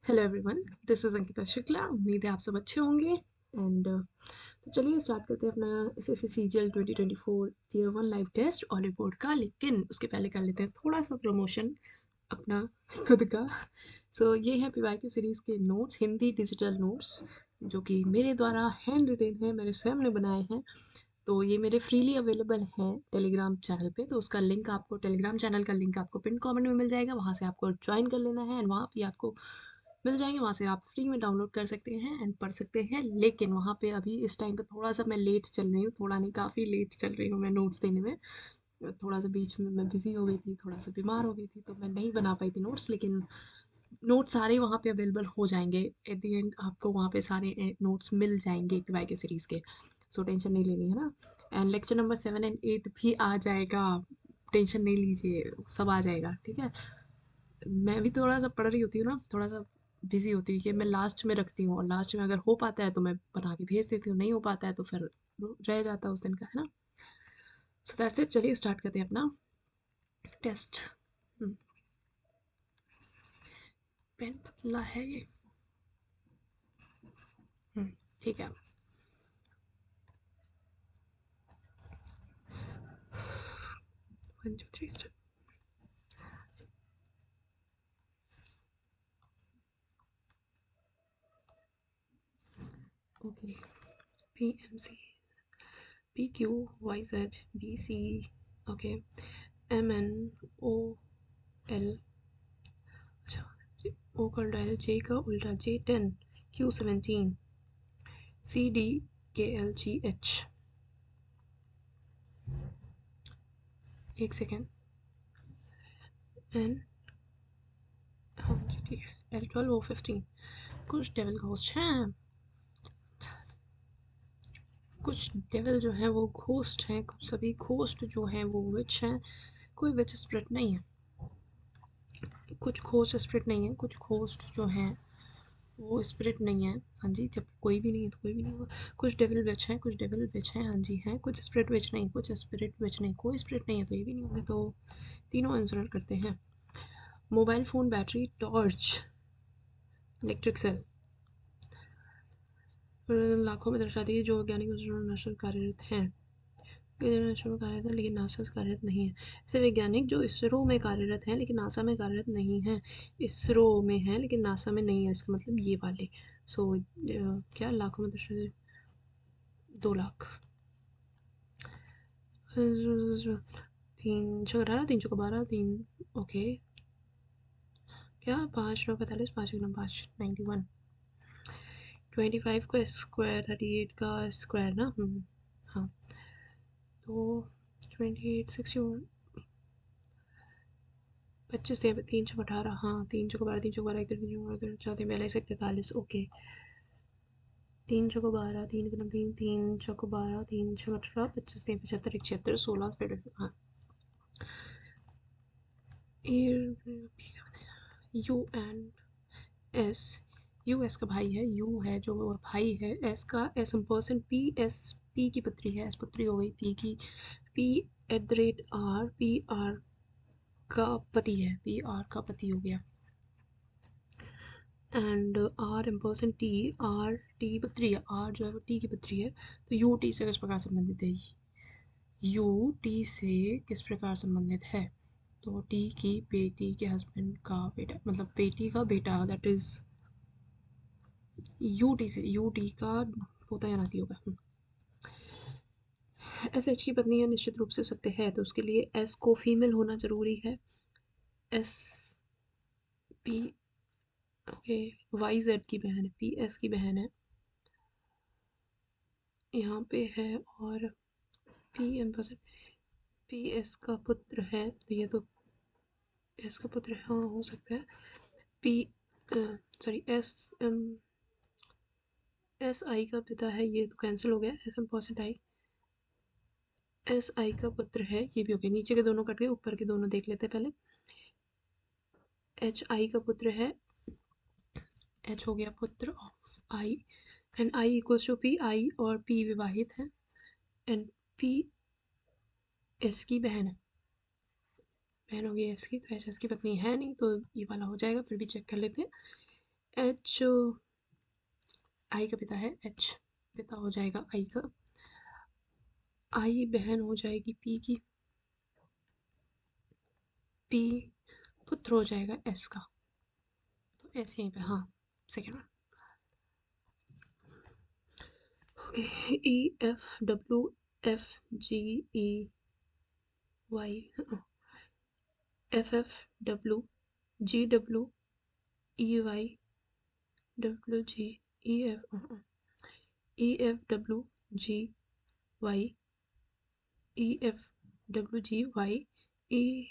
Hello everyone, this is Ankita Shukla. उम्मीद है आप सब अच्छे होंगे। एंड तो चलिए स्टार्ट करते हैं अपना SSC CGL 2024 year 1 live test और रिपोर्ट का। लेकिन उसके पहले कर लेते हैं थोड़ा सा प्रमोशन अपना खुद का। ये है पीवाईक्यू सीरीज़ के नोट्स, हिंदी डिजिटल नोट्स, जो कि मेरे द्वारा हैंड रिटेन है, मेरे स्वयं ने बनाए हैं। तो ये मेरे फ्रीली अवेलेबल हैं टेलीग्राम चैनल पे। तो उसका लिंक आपको, टेलीग्राम चैनल का लिंक आपको पिन कमेंट में मिल जाएगा, वहाँ से आपको ज्वाइन कर लेना है एंड वहाँ पे आपको मिल जाएंगे। वहाँ से आप फ्री में डाउनलोड कर सकते हैं एंड पढ़ सकते हैं। लेकिन वहाँ पे अभी इस टाइम पे थोड़ा सा मैं लेट चल रही हूँ, थोड़ा नहीं काफ़ी लेट चल रही हूँ मैं नोट्स देने में। थोड़ा सा बीच में मैं बिज़ी हो गई थी, थोड़ा सा बीमार हो गई थी, तो मैं नहीं बना पाई थी नोट्स। लेकिन नोट्स सारे वहाँ पे अवेलेबल हो जाएंगे एट द एंड, आपको वहाँ पे सारे नोट्स मिल जाएंगे पीवाई के सीरीज़ के। सो टेंशन नहीं लेनी है ना। एंड लेक्चर नंबर 7 एंड 8 भी आ जाएगा, टेंशन नहीं लीजिए, सब आ जाएगा, ठीक है। मैं भी थोड़ा सा पढ़ रही होती हूँ ना, थोड़ा सा बिजी होती हूँ कि मैं लास्ट में रखती हूँ, और लास्ट में अगर हो पाता है तो मैं बना के भेज देती हूँ, नहीं हो पाता है तो फिर रह जाता है उस दिन का, है ना। So that's it. चलिए स्टार्ट करते हैं अपना टेस्ट। पेन पतला है ये। ठीक है। 1 2 3 start. Okay. P M C, P Q, Y Z, B C, okay, M N, O L, अच्छा, ओ का उल्टा एल, जे का उल्टा J 10, Q 17, C D K L G H. एक सेकेंड। एन, हाँ जी ठीक है, एल 12 ओ 15। कुछ डेविल घोस्ट हैं, कुछ डेविल जो है वो घोस्ट हैं, कुछ सभी घोस्ट जो हैं वो विच हैं। कोई विच स्पिरिट नहीं है, कुछ घोस्ट स्पिरिट नहीं है, कुछ घोस्ट जो हैं वो स्पिरिट नहीं है। हाँ जी, जब कोई भी नहीं है तो कोई भी नहीं होगा। कुछ डेविल विच हैं, कुछ डेविल विच हैं, हाँ जी हैं। कुछ स्पिरिट विच नहीं, कुछ स्पिरिट विच नहीं, कोई स्पिरिट नहीं है तो ये भी नहीं होंगे। तो तीनों आंसर करते हैं। Mobile phone, battery, torch, electric cell. लाखों में दर्शाती है जो वैज्ञानिक नशर कार्यरत हैं, नशर में कार्यरत है लेकिन नासा से कार्यरत नहीं है। ऐसे वैज्ञानिक जो इसरो में कार्यरत हैं लेकिन नासा में कार्यरत नहीं हैं। इसरो में है लेकिन नासा में नहीं है, इसका मतलब ये वाले। क्या लाखों में दर्शाती, 2 लाख। 3 6 18, 3 6 12, 3, ओके। क्या 5 9 45, 5 1 9 5, 91। 25 का स्क्वायर, 38 का स्क्वायर ना। हाँ। तो 28 61, 25 3 6 18, हाँ 3 6 12, 3 6 12, 1 3 6 14 42 43, ओके। 3 6 12, 3 3 3 6 12, 3 6 18, 25 3 75 76 16, हाँ। You and S, U S का भाई है, यू है जो भाई है, एस का S percent, P S, P की पत्री है, एस पत्री हो गई पी की। P at the rate R, P R का पति है, पी आर का पति हो गया। And R percent T, R T पत्री है, आर जो है वो टी की पत्री है। तो यू टी से किस प्रकार संबंधित है, यू टी से किस प्रकार संबंधित है। तो टी की बेटी के हस्बैंड का बेटा, मतलब बेटी का बेटा, दैट इज यूटी से, यूटी का पोता या नाती होगा। एस एच की पत्नी है, निश्चित रूप से सत्य है, तो उसके लिए एस को फीमेल होना जरूरी है। S P, okay. Y Z की बहन है, पी एस की बहन है यहाँ पे है। और पी एम पी एस का पुत्र है, तो ये तो एस का पुत्र हाँ हो सकता है। P sorry S M, S I का पिता है, ये तो कैंसिल हो गया। S M percent I, S I का पुत्र है, ये भी हो गया। नीचे के दोनों कट गए, ऊपर के दोनों देख लेते हैं पहले। एच आई का पुत्र है, एच हो गया पुत्र of I, and I equals to P, I और पी विवाहित है, एंड पी एस की बहन है, बहन होगी एस की, तो एच एस की पत्नी है नहीं, तो ये वाला हो जाएगा। फिर भी चेक कर लेते हैं। एच आई का पिता है, एच पिता हो जाएगा आई का, आई बहन हो जाएगी पी की, पी पुत्र हो जाएगा एस का। तो एस यहीं पे, हाँ second one. Okay, E F W F G E Y, F F W G W E Y W G E F W G Y E F W G Y E,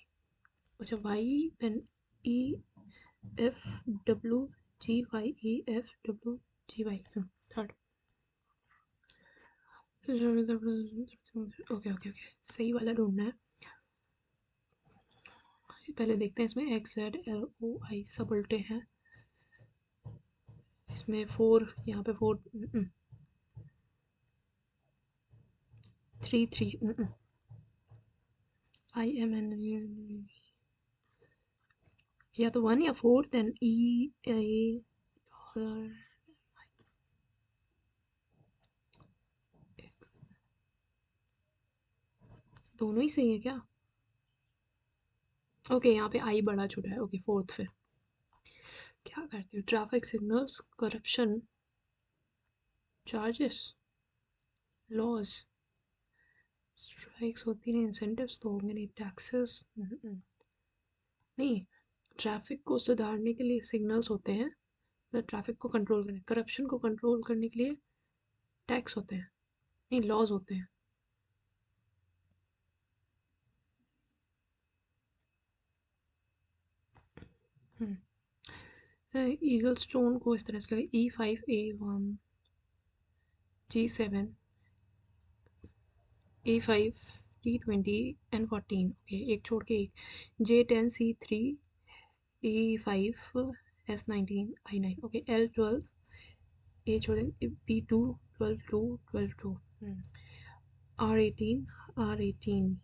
अच्छा Y then E F W G Y E F W G Y, third. Okay okay okay, सही वाला ढूंढना है। पहले देखते हैं इसमें X Z L O I सब उल्टे हैं। इसमें 4, यहाँ पे 4, 3 3, आई एम एन, या तो 1 या 4, देन ई आई, दोनों ही सही है क्या? ओके, यहाँ पे आई बड़ा छोटा है। ओके, फोर्थ फिर क्या करती हूँ, traffic signals, corruption charges, laws, strikes होती नहीं, इंसेंटिव्स तो होंगे नहीं, टैक्सेस नहीं, ट्रैफिक को सुधारने के लिए सिग्नल्स होते हैं, ट्रैफिक को कंट्रोल करने, करप्शन को कंट्रोल करने के लिए टैक्स होते हैं, नहीं लॉज होते हैं। ईगल स्टोन को इस तरह से लगे, E5 A1 G7 A5 T20 N14, okay एक छोड़ के एक, J10 C3 E5 S19 I9, okay L12 ए छोड़ देंगे, P2 12 2 12 2, R18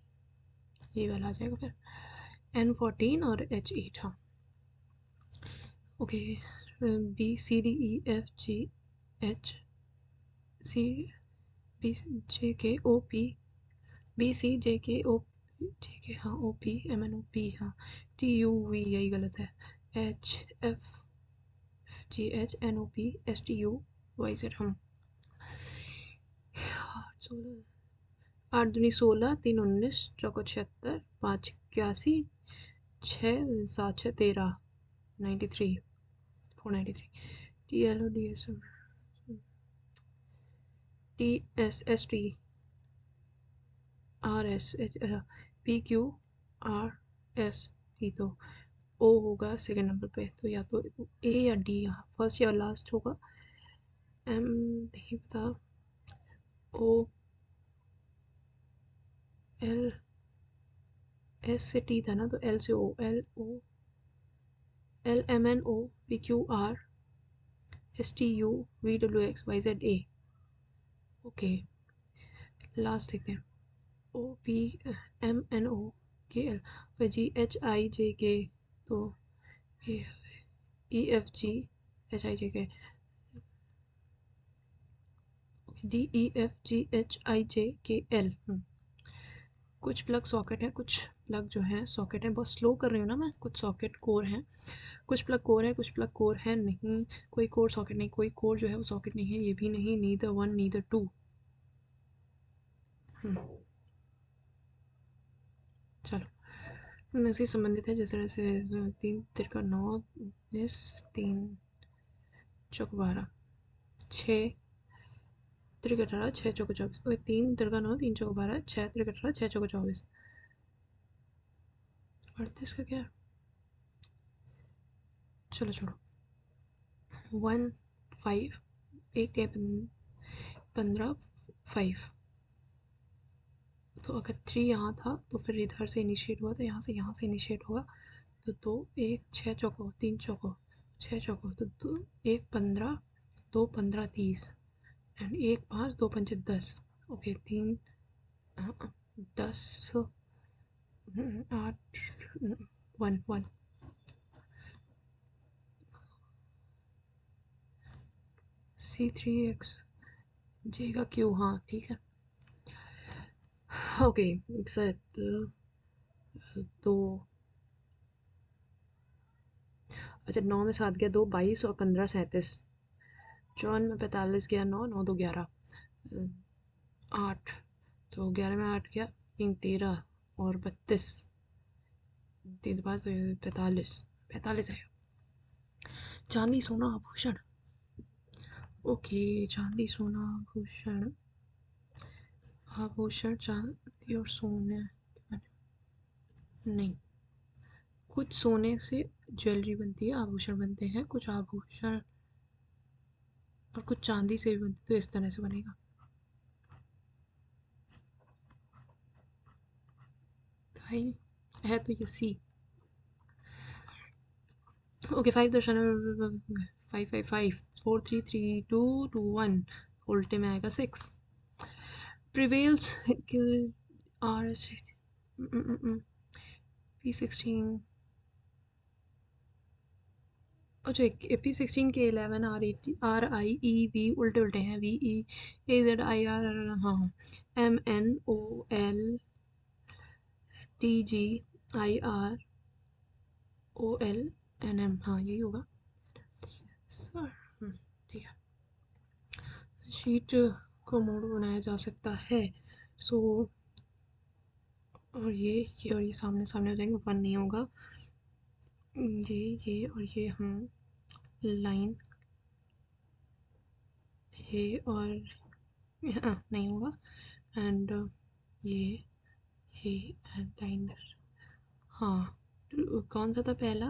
ये वाला आ जाएगा फिर, N14 और H8, हाँ okay. BCDEFGH C B J K O P BCJKO JK, हाँ OPMNOP, हाँ TUV यही गलत है, HFGHNOPSTUYZ, हम 8 दूनी 16, 3 19, चौको 76, 5 81, 6 7 6 13, 93 493, TLODS TSST RS PQRS ही तो ओ होगा सेकेंड नंबर पे, तो या तो ए या डी, यहाँ फर्स्ट या लास्ट होगा, एम नहीं पता, ओ एल, एस से टी था ना, तो एल से O, L M N O P Q R S T U V W X Y Z A, okay last देखते हैं, O P M N O K L G H I J के, तो ई F G H I J K, D E F G H I J K L. कुछ plug socket है, कुछ plug जो है socket है, बहुत स्लो कर रही हूँ ना मैं, कुछ सॉकेट कोर हैं, कुछ प्लग कोर है, कुछ प्लग कोर है नहीं, कोई कोर सॉकेट नहीं, कोई कोर जो है वो सॉकेट नहीं है, ये भी नहीं, नीदर वन नीदर टू। चलो इसी संबंधित है, जिस तरह से 3 तिरका 9 3 चौक 12, 6 तिरका 18, 6 चौक 24, ओके 3 तिरका 9 3 चौक 12, 6 तिरका 18, 6 चौक 24, 38 का क्या, चलो छोड़ो, 1 5 एक 15 5, तो अगर 3 यहाँ था तो फिर इधर से इनिशिएट हुआ, तो यहाँ से इनिशिएट होगा, तो 2 1 6 चौको 3 चौको 6 चौको, तो 2 1 15 2 15 30, एंड 1 5 2 5 10, ओके 3 10 8 1 1, C3x J का Q, हाँ ठीक है। ओके, तो अच्छा, 9 में 7 गया 2, 22 और 15 37। 54 में 45 गया 9, 9 2 11, 8। तो 11 में 8 गया 3 13 और 32, 3 5 तो 45, 45 है। चांदी सोना आभूषण, ओके चांदी सोना आभूषण, आभूषण चांदी और सोने, नहीं, कुछ सोने से ज्वेलरी बनती है, आभूषण बनते हैं, कुछ आभूषण और कुछ चांदी से भी बनती है, तो इस तरह से बनेगा। भाई है तो ये सी। ओके 5 5 5 5 4 3 3 2 2 1, उल्टे में आएगा 6। प्रिवेल्स आर एस P16, अच्छा P16 के 11 RIE V उल्टे उल्टे हैं, VEAZIR, हाँ, MNOLTGIROLNM, हाँ यही होगा सर। ठीक है, शीट को मोड बनाया जा सकता है। सो और ये और ये सामने सामने हो जाएंगे, 1 नहीं होगा, ये और ये, हाँ लाइन, ये और नहीं होगा, एंड ये एंड लाइन, हाँ। कौन सा था पहला,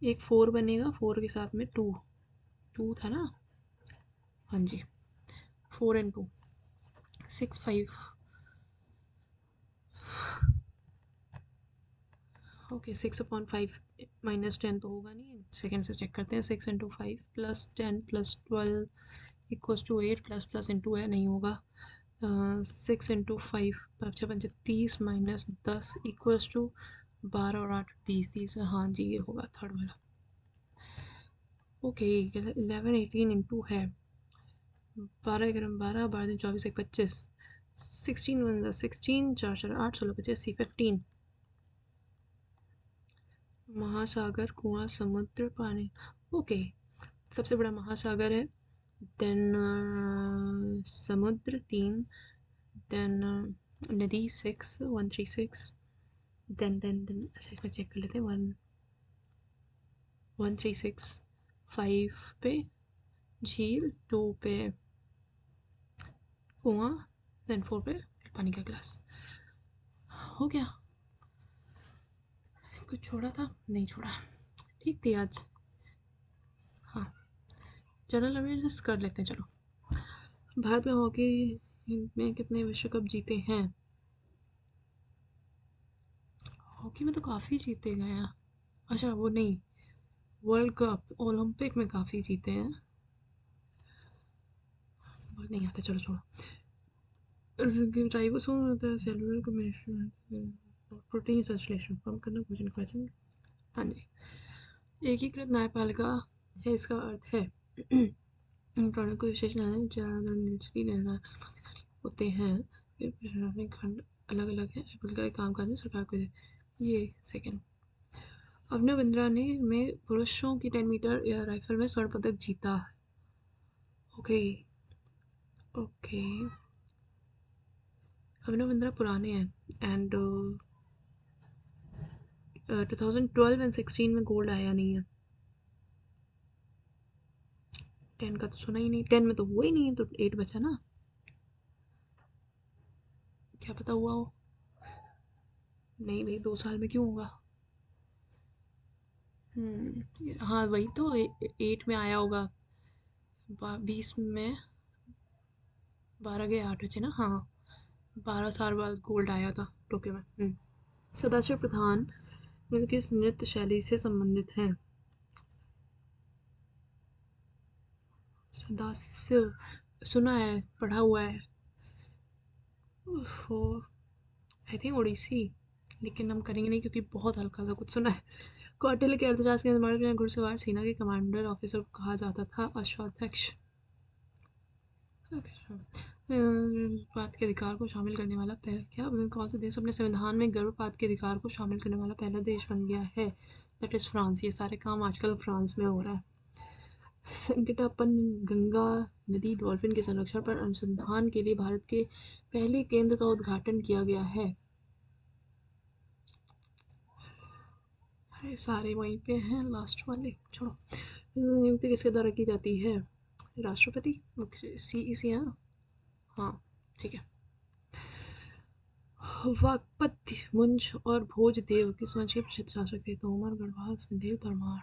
एक 4 बनेगा, 4 के साथ में 2, 2 था ना, हाँ जी, 4 एंड 2 6 5। ओके 6/5 -10 तो होगा नहीं, सेकेंड से चेक करते हैं। 6 into 5 plus 10 plus 12 equals to 8, plus plus into है, नहीं होगा। 6 इंटू 5 5 5 30 माइनस 10 इक्वल्स टू 12 और 8 20 30, हाँ जी ये होगा थर्ड वाला। ओके 11 18 इंटू है 12 11 12 12 24 1 25, 16 1 16 4 4 8 16 85 15। महासागर, कुआं, समुद्र, पानी, ओके सबसे बड़ा महासागर है, देन समुद्र 3, देन नदी 6 136, देन अच्छा इसमें चेक कर लेते हैं, 136, 5 पे झील, 2 पे कुआं, देन 4 पे पानी का गिलास। हो गया, कुछ छोड़ा था, नहीं छोड़ा, ठीक थी आज। हाँ, जनरल अवेयरनेस कर लेते हैं चलो। भारत में हॉकी में कितने विश्व कप जीते हैं? हॉकी में तो काफ़ी जीते गए हैं। अच्छा वो नहीं, वर्ल्ड कप ओलंपिक में काफ़ी जीते हैं, वो नहीं आता, चलो छोड़ो। राइबोसोम होता है सेलुलर कम्युनिकेशन, प्रोटीन संश्लेषण पंप करना, भोजन पाचन, हाँ जी। एकीकृत न्यायपालिका है, इसका अर्थ है प्राणियों को विशेष न्यायालय होते हैं, प्रशासनिक खंड अलग अलग है, पालिका के कामकाज में सरकार को ये सेकंड। अभिनव बिंद्रा ने में पुरुषों की 10 मीटर एयर राइफल में स्वर्ण पदक जीता। ओके ओके, अभिनव बिंद्रा पुराने हैं, एंड 2012 एंड 16 में गोल्ड आया नहीं है। 10 का तो सुना ही नहीं, 10 में तो हुआ ही नहीं है, तो 8 बचा ना, क्या पता हुआ हो। नहीं भाई 2 साल में क्यों होगा। हाँ वही तो 8 में आया होगा, 20 में 12 के 8 बचे ना, हाँ 12 साल बाद गोल्ड आया था टोक्यो में। सदाशिव प्रधान किस नृत्य शैली से संबंधित हैं? सदाशिव सुना है, पढ़ा हुआ है, वो आई थिंक ओडिसी, लेकिन हम करेंगे नहीं क्योंकि बहुत हल्का सा कुछ सुना है। कौटिल्य के अर्थशास्त्र के निर्माण में घुड़सवार सेना के कमांडर ऑफिसर को कहा जाता था अश्वाध्यक्ष। गर्भपात के अधिकार को शामिल करने वाला पहला क्या कौन सा देश अपने संविधान में गर्भपात के अधिकार को शामिल करने वाला पहला देश बन गया है? That is France. ये सारे काम आजकल फ्रांस में हो रहा है। संकटापन्न गंगा नदी डॉल्फिन के संरक्षण पर अनुसंधान के लिए भारत के पहले केंद्र का उद्घाटन किया गया है। अरे सारे वहीं पे हैं लास्ट वाले, छोड़ो। नियुक्ति किसके द्वारा की जाती है? राष्ट्रपति, मुख्य सीईसी है ना? हाँ ठीक है। वाकपति वंश और भोजदेव किस वंश के प्रसिद्ध शासक थे? तोमर, गढ़वाल, सिंधेल, परमार।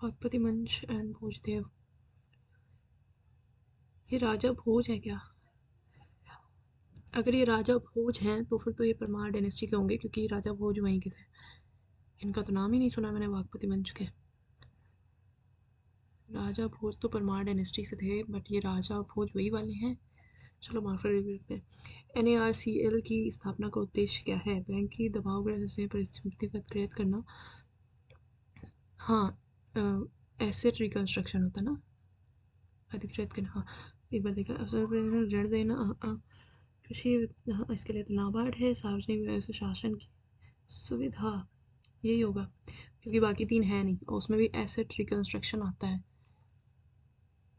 वाकपति वंश एंड भोजदेव। ये राजा भोज है क्या? अगर ये राजा भोज हैं तो फिर तो ये परमार डायनेस्टी के होंगे, क्योंकि राजा भोज वहीं के थे। इनका तो नाम ही नहीं सुना मैंने वाकपति वंश के। राजा भोज तो परमार डायनेस्टी से थे, बट ये राजा भोज वही वाले हैं। चलो मार्क कर देते हैं। NARCL की स्थापना का उद्देश्य क्या है? बैंक की दबाव से परिस्थितिगत क्रिएट करना। हाँ, एसेट रिकंस्ट्रक्शन होता ना, अधिकृत करना। हाँ एक बार देखा, अवसर पर ऋण देना। कृषि, हाँ इसके लिए तो नाबार्ड है। सार्वजनिक व्यवस्था शासन की सुविधा, यही होगा, क्योंकि बाकी तीन है नहीं और उसमें भी एसेट रिकंस्ट्रक्शन आता है।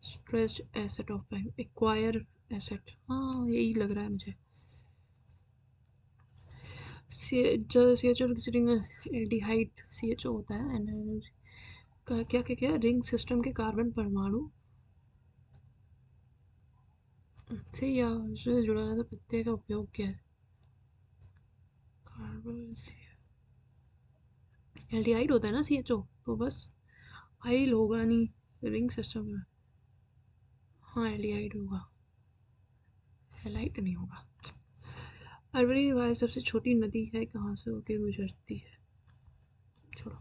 Stressed asset of bank, acquire asset, हाँ यही लग रहा है मुझे। CHO एल्डिहाइड CHO होता है। क्या क्या क्या क्या रिंग सिस्टम के कार्बन परमाणु से या उससे जुड़ा हुआ प्रत्यय का उपयोग किया है? कार्बन एल्डिहाइड होता है ना CHO, तो बस आइल होगा नहीं रिंग सिस्टम में। हाँ एल्डिहाइड होगा, हेलाइट नहीं होगा। अरवली रिवाज सबसे छोटी नदी है, कहाँ से होके गुजरती है? छोड़ो।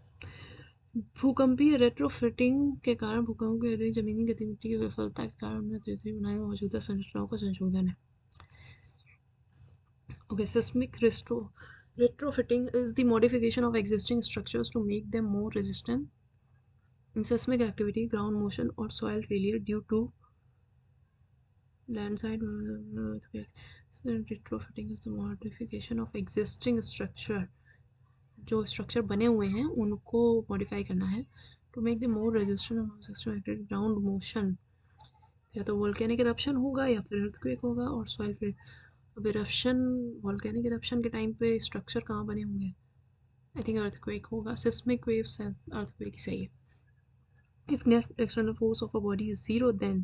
भूकंपीय रेट्रोफिटिंग के कारण भूकंप के अतिरिक्त जमीनी गतिविधि की विफलता के कारण उन्हें धीरे बनाए मौजूदा संरचनाओं का संशोधन है। Okay, seismic retrofitting is the modification of existing structures to make them more resistant in seismic activity, ground motion, or soil failure due to landslide earthquakes. Retrofitting is the modification of existing structure. जो structure बने हुए हैं उनको modify करना है to make the more resistant ground motion. या तो volcanic eruption होगा या फिर अर्थक्वेक होगा और सॉइल फिर। अब इरप्शन, वोल्केनिक इरप्शन के टाइम पे स्ट्रक्चर कहाँ बने होंगे? आई थिंक अर्थक्वेक होगा। सिस्मिक वेव्स एंड अर्थक्वेक ही सही है। If net external force of a body is zero, then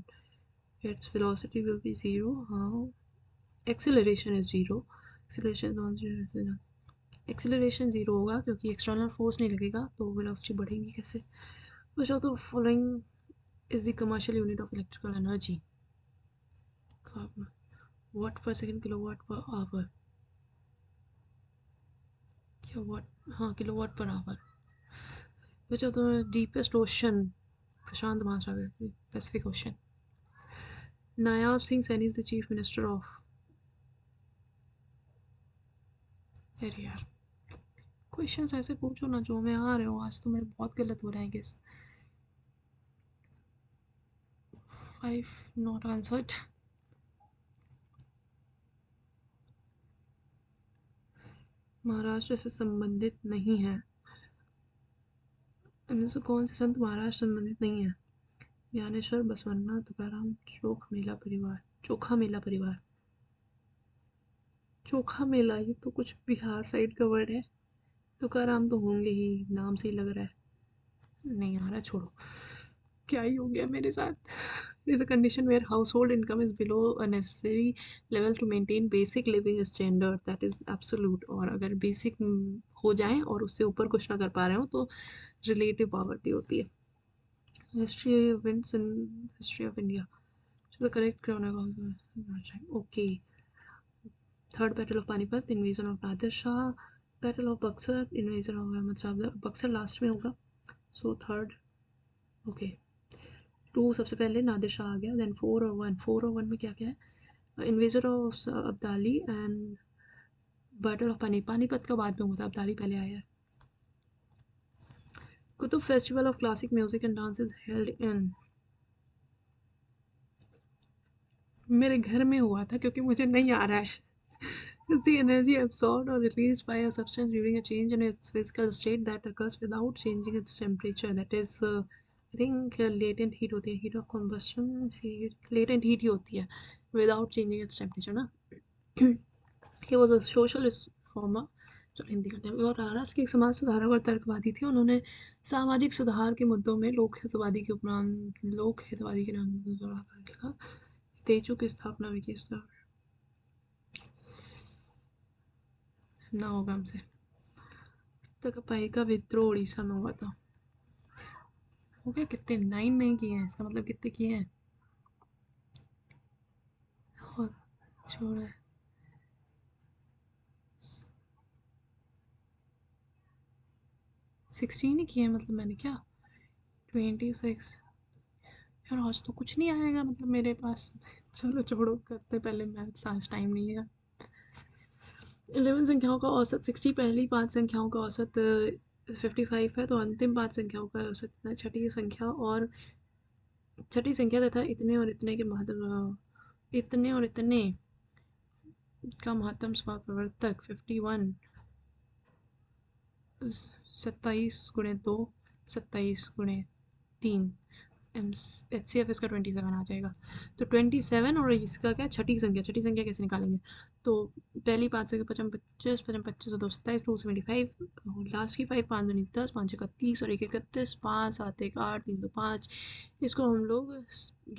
its velocity will be zero. How? Acceleration is zero. Acceleration zero होगा क्योंकि एक्सटर्नल फोर्स नहीं लगेगा, तो वेलोसिटी बढ़ेगी कैसे? बचा तो following is the commercial unit of electrical energy. Watt पर सेकेंड, किलोवाट पर आवर, क्या वाट? हाँ किलोवाट पर आवर। बचा तो डीपेस्ट ओशन, प्रशांत महासागर, Pacific ocean. Nayab Singh Saini is the chief minister of. अरे यार क्वेश्चंस ऐसे पूछो ना जो मैं आ रहे हो, आज तो मेरे बहुत गलत हो रहे हैं गेस। 5 not answered. महाराष्ट्र से संबंधित नहीं है। इनमें से कौन से संत महाराष्ट्र संबंधित नहीं है? ज्ञानेश्वर, बसवन्ना, तुकाराम, चोखा मेला परिवार। चोखा मेला, ये तो कुछ बिहार साइड का वर्ड है। तुकाराम तो होंगे ही, नाम से ही लग रहा है। नहीं आ रहा, छोड़ो। क्या ही हो गया मेरे साथ? There is a condition where household income is below a necessary level to maintain basic living standard, that is absolute। और अगर बेसिक हो जाए और उससे ऊपर कुछ ना कर पा रहे हो तो रिलेटिव पॉवर्टी होती है। History events in history of India, तो correct chronology. Okay, third battle of Panipat, invasion of Nadir Shah, battle of Buxar, invasion of Ahmad Shah. Buxar last में होगा, सो थर्ड। ओके, 2 सबसे पहले नादिर शाह आ गया, देन 4 और 1। 4 और 1 में क्या क्या है? Invasion of Abdali and battle of Panipat का बाद में हुआ था, अब्दाली पहले आया है। Qutub festival of classic music and dance is held in. मेरे घर में हुआ था क्योंकि मुझे नहीं आ रहा है. Is the energy absorbed or released by a substance during a change in its physical state that occurs without changing its temperature? That is, I think latent heat होती है. Heat of combustion, latent heat ही होती है without changing its temperature ना. He was a socialist reformer. चलो हिंदी करते हैं. और रारास के एक समाज सुधारक और तर्कवादी थे. उन्होंने सामाजिक सुधार के मुद्दों में लोक हितवादी के नाम से लिखा. तेजू की स्थापना भी की. ना होगा हमसे. तक पाई का विद्रोह उड़ीसा में हुआ था. हो गया कितने? 9 नहीं किए हैं. इसका मतलब कितने किए हैं? छोड़ 16 ही किए हैं. मतलब मैंने क्या 26. यार आज तो कुछ नहीं आएगा मतलब मेरे पास. चलो छोड़ो, करते पहले मैथ्स. आज टाइम नहीं है. 11 संख्याओं का औसत 60. पहली 5 संख्याओं का औसत 55 है. तो अंतिम 5 संख्याओं का औसत इतना है. छठी संख्या तथा इतने और इतने के महत्व. इतने और इतने का महत्तम समापवर्तक 51 27 गुणे 2 27 गुणे 3. HCF इसका 27 आ जाएगा. तो 27 और इसका क्या छठी संख्या कैसे निकालेंगे? तो पहली 5 संख्या 55 55 और 2 27 275. लास्ट की 5 5 दूनी 10 5 31 और 1 31 5 7 1 8 3 2 5. इसको हम लोग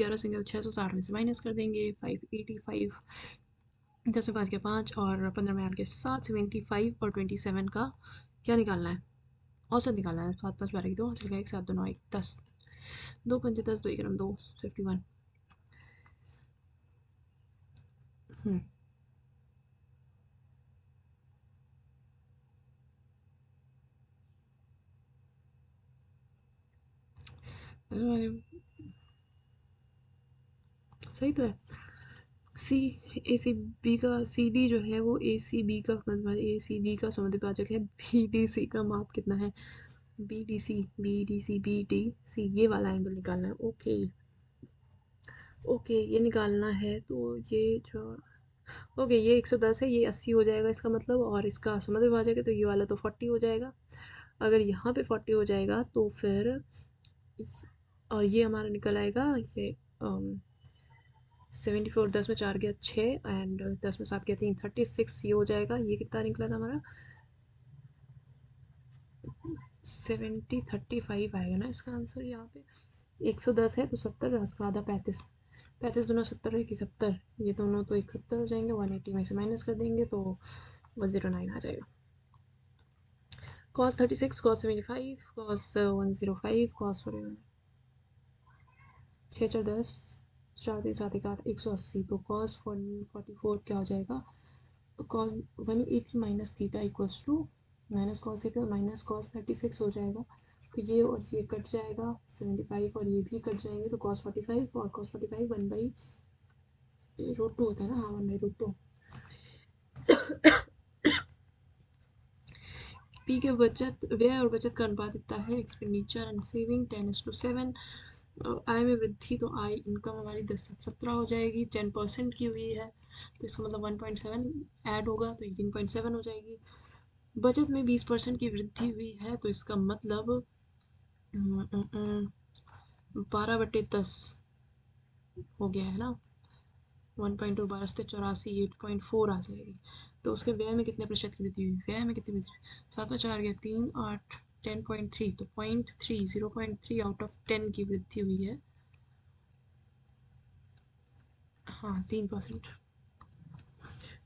11 संख्या 660 में से माइनस कर देंगे. 585. 10 में 5 के 5 और 15 में 8 के 7. 75 और 27 का क्या निकालना है? औसत निकालना है. 7 5 12 की 2 चल गया. 1 7 2 9 1 10. 2 5 10 2 1 2 51. सही तो है. सी ए सी बी का सी डी जो है वो ए सी बी का ए सी बी का समद्विभाजक है. बी डी सी का माप कितना है? B D C B D C ये वाला एंगल निकालना है. ओके ओके ये निकालना है. तो ये जो ओके ये 110 है. ये 80 हो जाएगा इसका मतलब. और इसका समद्विभाजक है तो ये वाला तो 40 हो जाएगा. अगर यहाँ पे 40 हो जाएगा तो फिर और ये हमारा निकल आएगा ये 74. 10 में 4 गया 6 एंड 10 में 7 गया 3 36. ये हो जाएगा. ये कितना निकला था हमारा? 70 35 आएगा ना इसका आंसर. यहाँ पे 110 है तो 70 उसका आधा 35. 35 दूना 70 एक 71. ये दोनों तो 71 हो जाएंगे. 180 में से माइनस कर देंगे तो 109 आ जाएगा. cos 36 cos 75 cos 105 cos 41 6 4 10 4 3 7 1 8 180. तो cos 44 क्या हो जाएगा? cos 180 minus theta equals to minus cos theta minus cos 36 हो जाएगा. तो ये और ये कट जाएगा. 75 और ये भी कट जाएंगे. तो cos 45 और cos 45 1/√2 होता है ना. हाँ 1/√2. पी के व्यय और बचत का अनुपात इतना है. Expenditure and saving 10:7. आय में वृद्धि तो आय इनकम हमारी 17 हो जाएगी. 10% की हुई है तो इसका मतलब 1.7 ऐड होगा तो 18.7 हो जाएगी. बचत में 20% की वृद्धि हुई है तो इसका मतलब 12/10 हो गया है ना. 1.2 12 से 84 8.4 आ जाएगी. तो उसके व्यय में कितने प्रतिशत की वृद्धि हुई? व्यय में कितनी वृद्धि? 7 में 4 गया 3 8 10.3. तो 0.3 आउट ऑफ 10 की वृद्धि हुई है. हाँ 3%.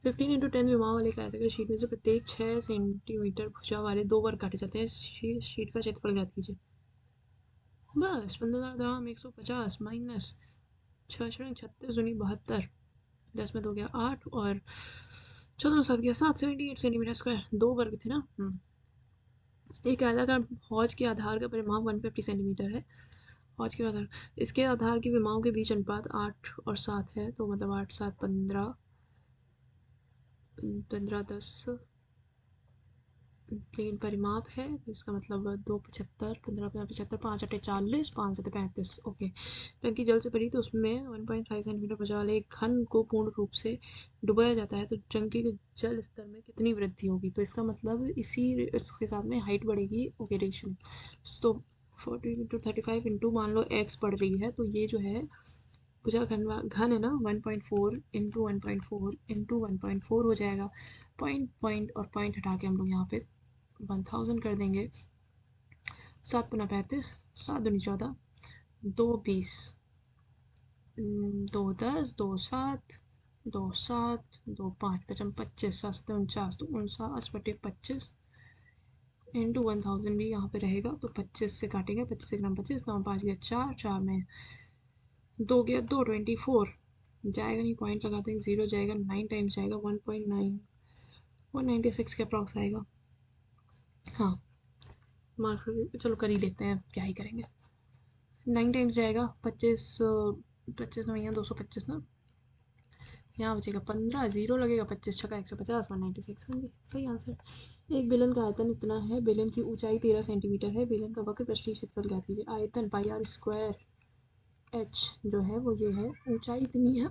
15 × 10 विमाओं वाले आयताकार शीट में से प्रत्येक 6 सेंटीमीटर भुजा वाले 2 वर्ग काटे जाते हैं. शीट का क्षेत्रफल ज्ञात कीजिए. बस 15 ग्राम 150 माइनस 6 36 दूनी 72. 10 में 2 गया 8 और 14 में 7 गया 7. 78 सेंटीमीटर स्क्वायर. 2 वर्ग थे ना. एक आयताकार हौज के आधार का परिमाप 150 सेंटीमीटर है. हौज के आधार इसके आधार की विमाओं के बीच अनुपात 8 और 7 है. तो मतलब 8 7 15 15 10 3 परिमाप है, तो इसका मतलब 2 75 15 75 5 8 40 5 7 35। ओके, टंकी जल से भरी तो उसमें 1.5 सेंटीमीटर बचा वाले एक घन को पूर्ण रूप से डुबाया जाता है तो टंकी के जल स्तर में कितनी वृद्धि होगी। तो इसका मतलब इसके साथ में हाइट बढ़ेगी। ओके, रेशियो तो 40 × 35 इंटू मान लो x बढ़ रही है तो ये जो है भुजा घन है ना 1.4 इंटू 1.4 इंटू 1.4 हो जाएगा। पॉइंट पॉइंट और पॉइंट हटा के हम लोग यहाँ पे 1000 कर देंगे। 7 × 35 7 दूनी 14 2 20 2 10 2 7 2 7 2 5 55 25 7 7 49 तो 49/25 इंटू 1000 भी यहाँ पे रहेगा तो 25 से काटेंगे। 25 से ग्राम 25 9 5 गया 4 4 में 2 गया 2 24 जाएगा नहीं, पॉइंट लगाते हैं 0 जाएगा। 9 टाइम्स जाएगा 1.9 196 के अप्रॉक्स आएगा। हाँ, मार्क चलो कर ही लेते हैं, क्या ही करेंगे। 9 टाइम्स जाएगा 25 25 9 यहाँ 225 ना, यहाँ बचेगा 15 0 लगेगा 25 छक्का 150 196। हाँ जी, सही आंसर। एक बेलन का आयतन इतना है, बेलन की ऊंचाई 13 सेंटीमीटर है, बेलन का वक्र पृष्ठीय क्षेत्रफल ज्ञात कीजिए। आयतन पाई आर स्क्वायर एच जो है वो ये है, ऊंचाई इतनी है,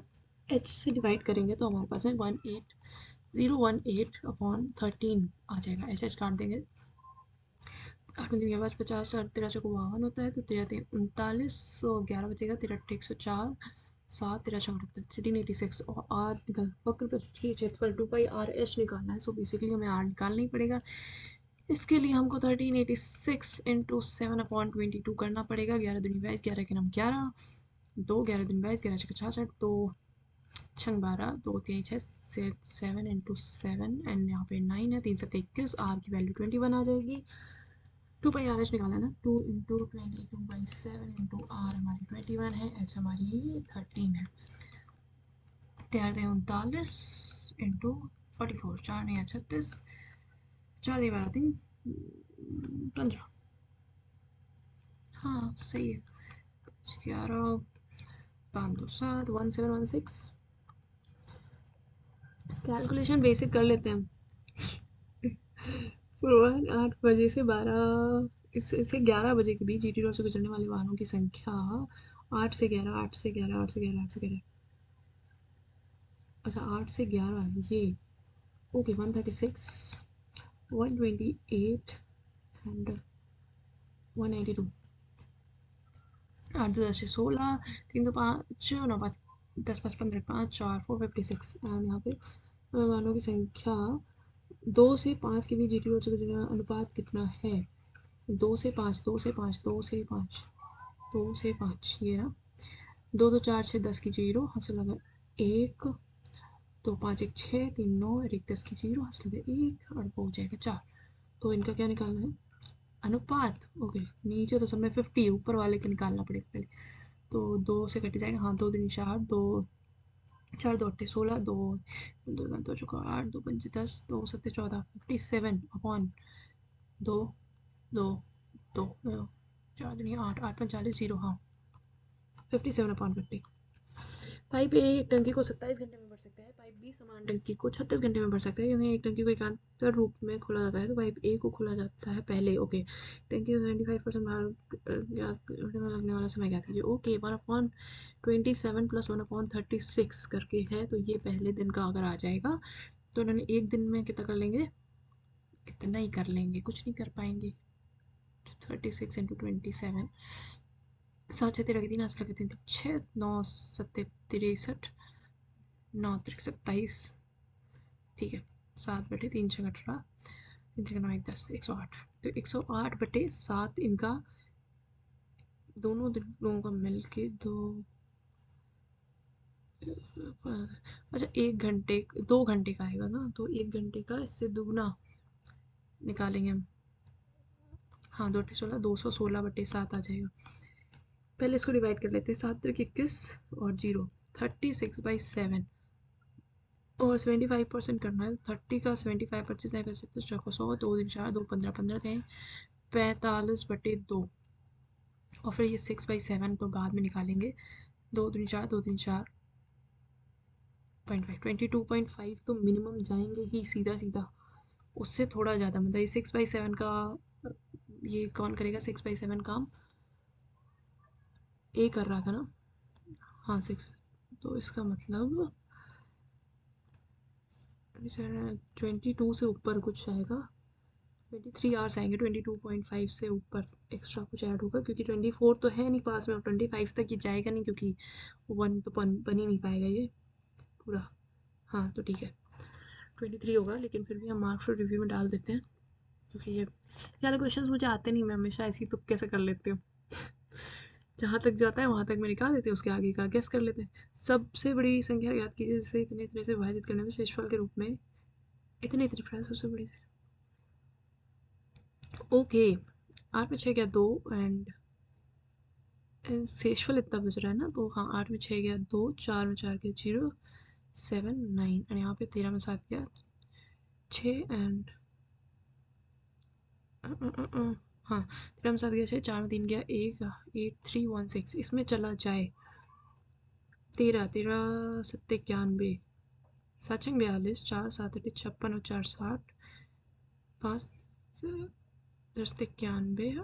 एच से डिवाइड करेंगे तो हमारे पास में 18018/13 आ जाएगा। एच एच काट देंगे। 8 दिन के बाद 50 और 13 चौको 52 होता है तो 13 39 11 बचेगा। 13 104 7 13 78 1386 और आर वक्र पृष्ठीय क्षेत्रफल 2πr/h निकालना है। सो बेसिकली हमें आर निकालना ही पड़ेगा। इसके लिए हमको 1386 इंटू 7/22 करना पड़ेगा। 11 दूनी 22 11 के नाम 11 2 11 दूनी 22 11 छक्का 66 2 छंग 12 2 3 6 7 इंटू 7 एंड यहाँ पे 9 है 3 7 21 आर की वैल्यू 21 आ जाएगी। 2πr/h निकाला है ना, 2 इंटू 22/7 इंटू आर हमारी 21 है, एच हमारी 13 है। 13 39 इंटू 44 4 9 36 4 12 3 15। हाँ सही है। 11 5 2 7 1716। कैलकुलेशन बेसिक कर लेते हैं। पूर्वाह्न 8 बजे से 12 इससे 11 बजे के बीच जीटी रोड से गुजरने वाले वाहनों की संख्या 8 से 11 8 से 11 8 से 11 8 से 11 अच्छा 8 से 11 ये ओके 136 128 एंड 192 8 2 10 16 3 2 5 9 5 10 5 15 5 4 456 एंड यहाँ पे वाहनों की संख्या 2 से 5 के बीच जीटी रोड से गुजरने अनुपात कितना है। 2 से 5 2 से 5 2 से 5 2 से 5 ये ना 2 2 4 6 10 की 0 हासिल लगा 1 2 5 1 6 3 9 और 1 10 की 0 हासिल लगा 1 और वो हो जाएगा 4। तो इनका क्या निकालना है अनुपात। ओके, नीचे तो सब में 50 ऊपर वाले का निकालना पड़ेगा पहले। तो 2 से कट जाएगा। हाँ 2 दूनी 4 2 4 2 8 16 2 2 2 चौका 8 2 5 10 2 7 14 57/2 2 2 4 दूनी 8 8 45 0 हाँ 57/50। पाइप ए एक टंकी को 27 घंटे में भर सकता है, पाइप बी समान टंकी को 36 घंटे में भर सकता है। क्योंकि एक टंकी को एकांतर रूप में खोला जाता है तो पाइप ए को खोला जाता है पहले। ओके, टंकी का 75% लगने वाला समय ज्ञात कीजिए। ओके 1/27 + 1/36 करके है तो ये पहले दिन का अगर आ जाएगा तो उन्होंने एक दिन में कितना कर लेंगे, कितना ही कर लेंगे, कुछ नहीं कर पाएंगे। 36 × 27 7 6 13 3 हासिल करते हैं 6 9 7 63 9 3 27। ठीक है 7/3 6 18 3 3 9 1 10 108 तो 108/7 इनका दोनों लोगों का मिल के दो अच्छा 1 घंटे 2 घंटे का आएगा ना तो 1 घंटे का इससे दुगना निकालेंगे हम। हाँ 2 16 216/7 आ जाएगा। पहले इसको डिवाइड कर लेते हैं 7 3 21 और 0 36/7 और 75% करना है। 30 का 75 25 25 चौको 100 2 दिन 4 2 15 15 थे 45/2 और फिर ये 6/7 तो बाद में निकालेंगे। 2 दूनी 4 2 दूनी 4 0.5 22.5 तो मिनिमम जाएंगे ही सीधा सीधा उससे थोड़ा ज़्यादा, मतलब ये 6/7 का, ये कौन करेगा 6/7 काम? ए कर रहा था ना, हाँ 6, तो इसका मतलब 22 से ऊपर कुछ आएगा, 23 आवर्स आएंगे, 22.5 से ऊपर एक्स्ट्रा कुछ ऐड होगा, क्योंकि 24 तो है नहीं पास में, और 25 तक ये जाएगा नहीं, क्योंकि 1 तो बन ही नहीं पाएगा ये पूरा। हाँ तो ठीक है, 23 होगा, लेकिन फिर भी हम मार्क्स रिव्यू में डाल देते हैं, क्योंकि ये ज़्यादा क्वेश्चंस मुझे आते नहीं, मैं हमेशा ऐसे ही तुक्के से कर लेती हूँ। जहाँ तक जाता है वहाँ तक मैं निकाल देती हूँ, उसके आगे का गेस कर लेते हैं। सबसे बड़ी संख्या याद कीजिए जिसे इतने इतने से विभाजित करने में शेषफल के रूप में इतने इतने प्राइस सबसे बड़ी। ओके, 8 में 6 गया 2, एंड शेषफल इतना बच रहा है ना, तो हाँ 8 में 6 गया 2, 4 में 4 गया 0, 7 9, एंड यहाँ पे 13 में 7 गया 6, एंड हाँ 13 में 7 गया 6, 4 में 3 गया 1, 8316, इसमें चला जाए 13 13 सत्ते 91, 7 छंग 42, 4 7 8 56 और 4 60, 5 10 91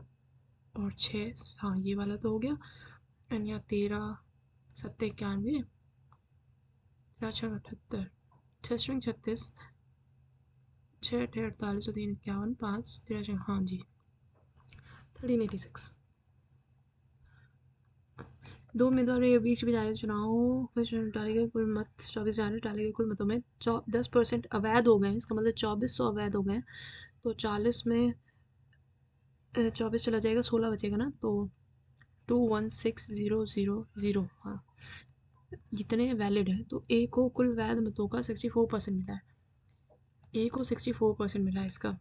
और 6, हाँ ये वाला तो हो गया, एंड यहाँ 13 सत्ते 91, 13 छंग 78, 6 छंग 36, 6 8 48 और 3 51, 5 13 छंग, हाँ जी 1386। दो उम्मीदवारों के बीच जारी चुनाव में डाले गए कुल मत 24,000 डाले गए कुल मतों में 10% अवैध हो गए हैं, इसका मतलब 2400 अवैध हो गए हैं, तो 40 में 24 चला जाएगा, 16 बचेगा ना, तो 216000, हाँ जितने वैलिड है, तो ए को कुल वैध मतों का 64% मिला है, ए को 64% मिला है इसका,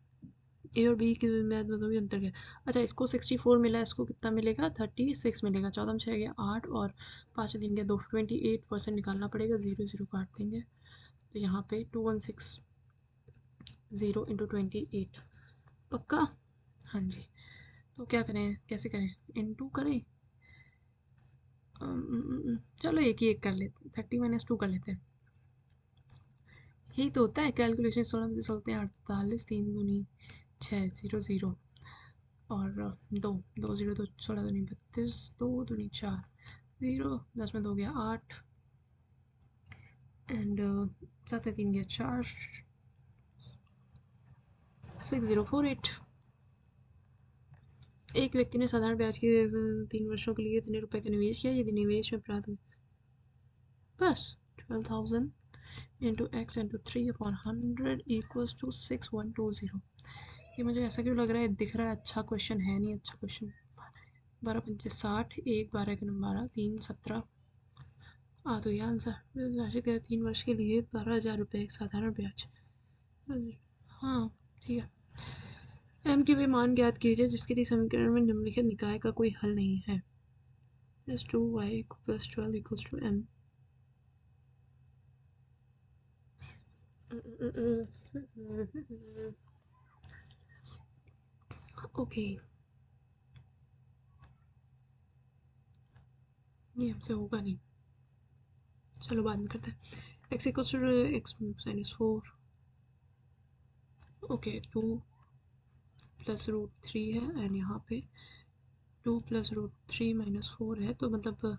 ए और बी के वैध मतों की अंतर क्या, अच्छा इसको 64 मिला है, इसको कितना मिलेगा 36 मिलेगा, 14 में 6 गया 8 और 5 दिन गया 2, 28% निकालना पड़ेगा, 0 0 काट देंगे, तो यहाँ पे 2160 इंटू 28, पक्का, हाँ जी, तो क्या करें, कैसे करें, इंटू करें, चलो एक ही एक कर लेते, 30 - 2 कर लेते हैं, यही तो होता है कैलकुलेशन, 16 में से चलते हैं 48, 3 दूनी 6 0 0, और 2 2 0 2 16 दूनी 32, 2 दूनी 4 0, 10 में 2 गया 8, एंड 7 में 3 गया 4, 6048। एक व्यक्ति ने साधारण ब्याज के 3 वर्षों के लिए इतने रुपए का निवेश किया, यदि निवेश में प्राप्त बस 12,000 into X into 3/100 equals to 6120। ये मुझे ऐसा क्यों लग रहा है, दिख रहा है अच्छा क्वेश्चन है नहीं, अच्छा क्वेश्चन। 12 पंचे 60, 1 12 के 12, 3 17, तो ये आंसर राशि 3 वर्ष के लिए 12,000 रुपये एक साधारण ब्याज, हाँ ठीक है। एम के वे मान ज्ञात कीजिए जिसके लिए समीकरण में निम्नलिखित निकाय का कोई हल नहीं है, +2y + 12 = m। ओके, ये हमसे होगा नहीं, चलो बाद में करते हैं। x = x -4, ओके 2 + √3 है, एंड यहाँ पे 2 + √3 - 4 है, तो मतलब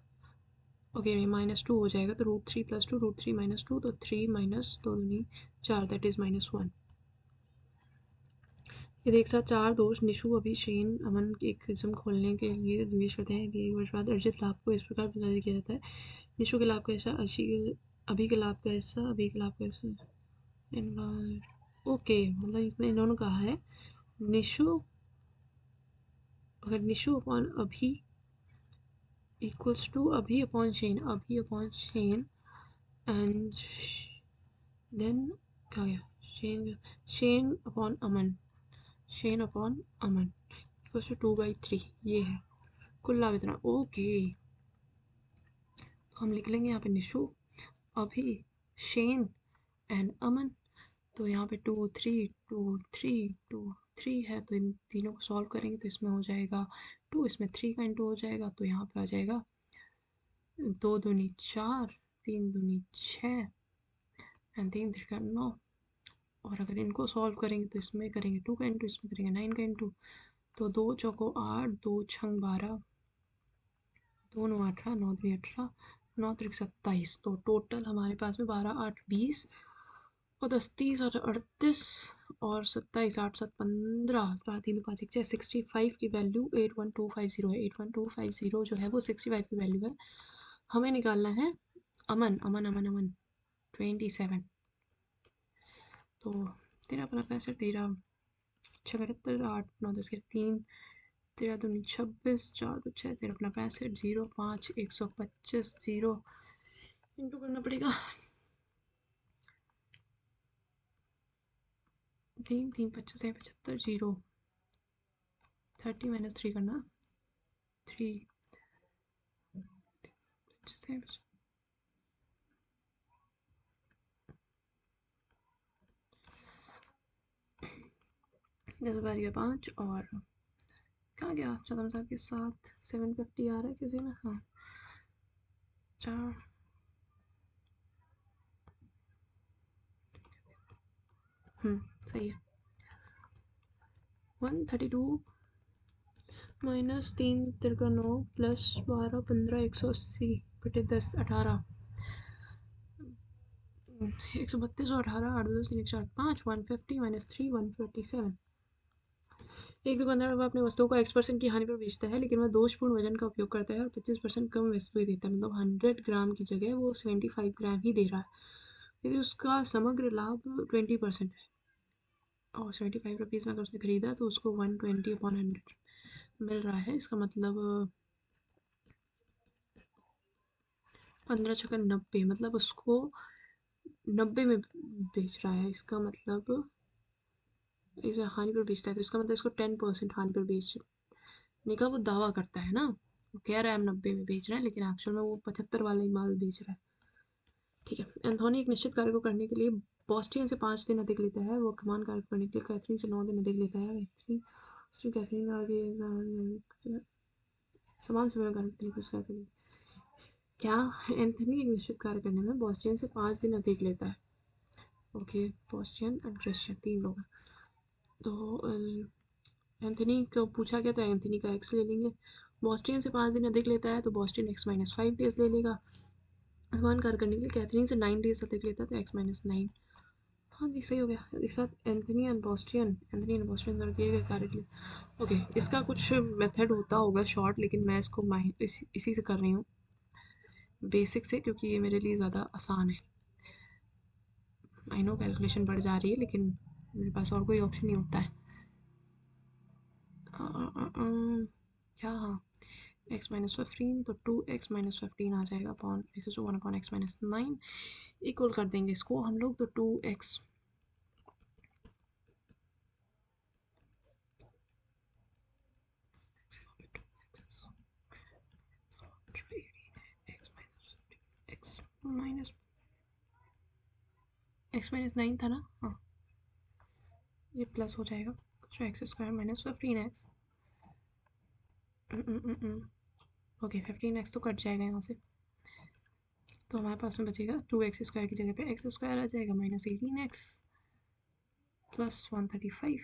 ओके -2 हो जाएगा, तो √3 + 2 √3 - 2, तो 3 - 2 दूनी 4, दैट इज़ -1। यदि एक साथ 4 दोस्त निशु, अभी, शेन, अमन एक किस्म खोलने के लिए निवेश करते हैं, यदि 1 वर्ष बाद अर्जित लाभ को इस प्रकार विभाजित किया जाता है, निशु के लाभ का हिस्सा, अभी के लाभ का हिस्सा, अभी के लाभ का हिस्सा, ओके मतलब इसमें इन्होंने कहा है निशु, अगर Nishu upon Abhi equals to Abhi upon Shane, Abhi upon Shane, and then क्या गया, Shane Shane upon Aman, Shane upon Aman equals to 2/3, ये है कुल लाभ इतना, ओके तो हम लिख लेंगे यहाँ पे निशु, अभी, शेन एंड अमन, तो यहाँ पे 2 3 2 3 2 3 है, तो इन तीनों को सॉल्व करेंगे तो इसमें हो जाएगा 2, इसमें 3 का इंटू हो जाएगा, तो यहाँ पे आ जाएगा 2 दूनी 4, 3 दूनी 6 एंड 3 3 9, और अगर इनको सॉल्व करेंगे तो इसमें करेंगे 2 का इंटू, इसमें करेंगे 9 का इंटू, तो 2 चौको 8, 2 छंग 12, 2 9 18, 9 3 18, 9 3 27, तो टोटल हमारे पास में 12 8 20 और 10 30 और 38 और 27 8 7 15, 4 3 5 1 6, 65 की वैल्यू 81250 है। 81250 जो है वो 65 की वैल्यू है। हमें निकालना है अमन अमन अमन अमन 27। तो तेरह अपना 65, 13 76, 8 9 10 के 3, 13 दूनी 26, 4 2 6, 13 अपना 65, 0 5 125, 0 इंटू करना पड़ेगा 3 3 25 75, 0 30 माइनस 3 करना 3 25 10 बार गया 5 और कहाँ गया 14 सात के 7 750 आ रहा है किसी में, हाँ 4 सही है। 132 माइनस 3 तिरका 9 प्लस 12 15 180 बटे 10 18 132 और 18 8 10 3 4 5 150 माइनस 3 147। एक दुकानदार वह अपने वस्तुओं को X% की हानि पर बेचता है, लेकिन वह दोषपूर्ण वजन का उपयोग करता है और 25% कम वस्तुएं देता है, मतलब 100 ग्राम की जगह वो 75 ग्राम ही दे रहा है। यदि उसका समग्र लाभ 20% है और 75 रुपीज़ में अगर उसने खरीदा तो उसको 120/100 मिल रहा है। इसका मतलब 15 छक्का 90, मतलब उसको 90 में बेच रहा है। इसका मतलब इसे हानि पर बेचता है, तो इसका मतलब इसको 10% हानि पर बेचने का वो दावा करता है ना। वो कह रहा है हम 90 में बेच रहे हैं, लेकिन एक्चुअल में वो 75 वाला ही माल बेच रहा है। ठीक है। एंथोनी एक निश्चित कार्य को करने के लिए बॉस्टियन से 5 दिन अधिक लेता है। वो कमान कार्य करने के लिए कैथरीन से 9 दिन अधिक लेता है। कैथरीन आगे समान समय में कार्य तरीके से कार्य क्या एंथनी एक निश्चित कार्य करने में बॉस्टियन से 5 दिन अधिक लेता है। ओके, बॉस्टियन और क्रिश्चियन 3 लोग हैं। तो एंथनी को पूछा गया तो एंथनी का एक्स ले लेंगे। बॉस्टियन से 5 दिन अधिक लेता है तो बॉस्टियन x-5 डेज ले लेगा। समान कार्य करने के लिए कैथरीन से 9 डेज अधिक लेता है तो x-9। हाँ जी, सही हो गया। एक साथ एंथनी एंड बॉस्टियन और किए गए कार्य के लिए। ओके, इसका कुछ मेथड होता होगा शॉर्ट, लेकिन मैं इसको इसी से कर रही हूँ, बेसिक से, क्योंकि ये मेरे लिए ज़्यादा आसान है। आई नो कैलकुलेशन बढ़ जा रही है, लेकिन मेरे पास और कोई ऑप्शन नहीं होता है। क्या, हाँ, x-15 तो 2x-15 आ जाएगा अपॉन 1/x-9 इक्वल कर देंगे इसको हम लोग, तो 2x x माइनस x-9 था ना, हाँ, ये प्लस हो जाएगा तो x² minus 15x। Okay, 15x तो कट जाएगा यहाँ से, तो हमारे पास में बचेगा 2x² की जगह पे x² आ जाएगा माइनस 18x प्लस 135।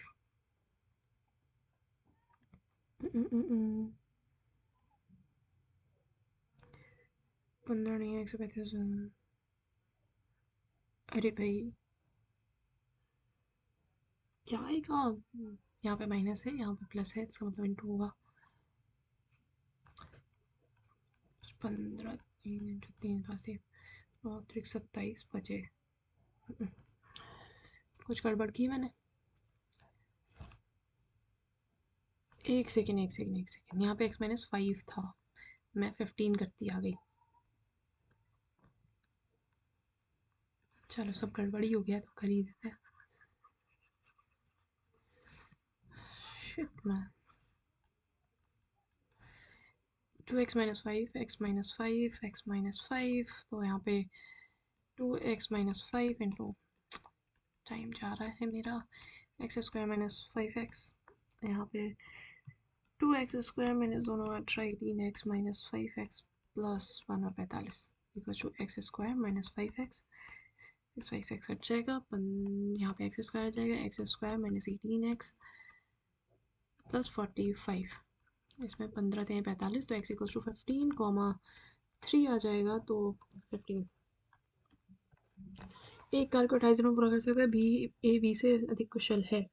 15 नहीं है 135। अरे भाई क्या आएगा, यहाँ पे माइनस है यहाँ पे प्लस है, इसका मतलब इंटू होगा 15 3 3 5 और 27 बचे। कुछ गड़बड़ की मैंने। एक सेकेंड यहाँ पे x-5 था, मैं 15 करती आ गई। चलो, सब गड़बड़ी हो गया तो कर ही देते हैं। शिट मैन, 2x-5 x-5 तो यहाँ पे 2x-5 इंटू, टाइम जा रहा है मेरा, x² माइनस 5x, यहाँ पे 2x² माइनस दोनों 18x minus 5x plus 1/45 equal to x² minus 5x X Y से एक्स हट जाएगा, यहाँ पे एक्स स्क्वायर आ जाएगा, x square minus 18x plus 45, इसमें 15 थे 45, तो एक्स इक्वल्स टू 15 कॉमा 3 आ जाएगा, तो 15। एक कार को 28 दिन में पूरा कर सकता है, बी ए बी से अधिक कुशल है।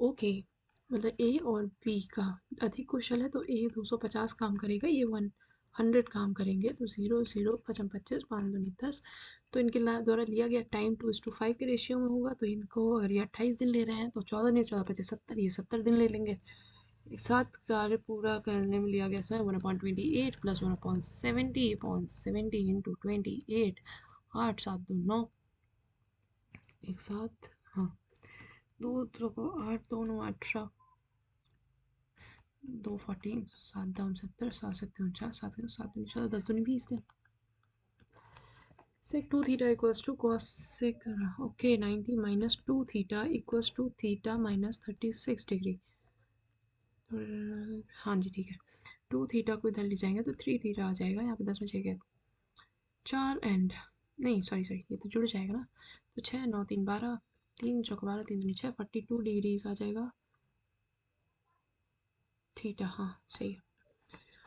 ओके, मतलब ए और बी का अधिक कुशल है, तो ए 250 काम करेगा, ये 100 काम करेंगे, तो 0 0 5 25 5 दूनी 10। तो इनके द्वारा लिया गया टाइम 2:5 के रेशियो में होगा, तो इनको अगर ये 28 दिन ले रहे हैं तो 14 नहीं 14 25 70, ये 70 दिन ले लेंगे। एक साथ कार्य पूरा करने में लिया गया समय 1/28 प्लस 1/70 इंटू 28, 8 7 2 9, एक साथ, हाँ, दो को 8 2 9 18, 2 14, 7 दाम 70, 7 7 49, 7 7 14, 10 दूनी 20 दिन। sec 2 theta equals to cos sec, okay, 90 minus 2 theta equals to theta minus 36 degree. हाँ जी ठीक है, 2 थीटा को इधर ले जाएंगे तो 3 थीटा आ जाएगा, यहाँ पे 10 में 6 के 4 एंड नहीं सॉरी ये तो जुड़ जाएगा ना, तो 6 9 3 12, 3 चौक 12 3 दूनी 6, 42 डिग्रीज आ जाएगा थीटा, हाँ सही है।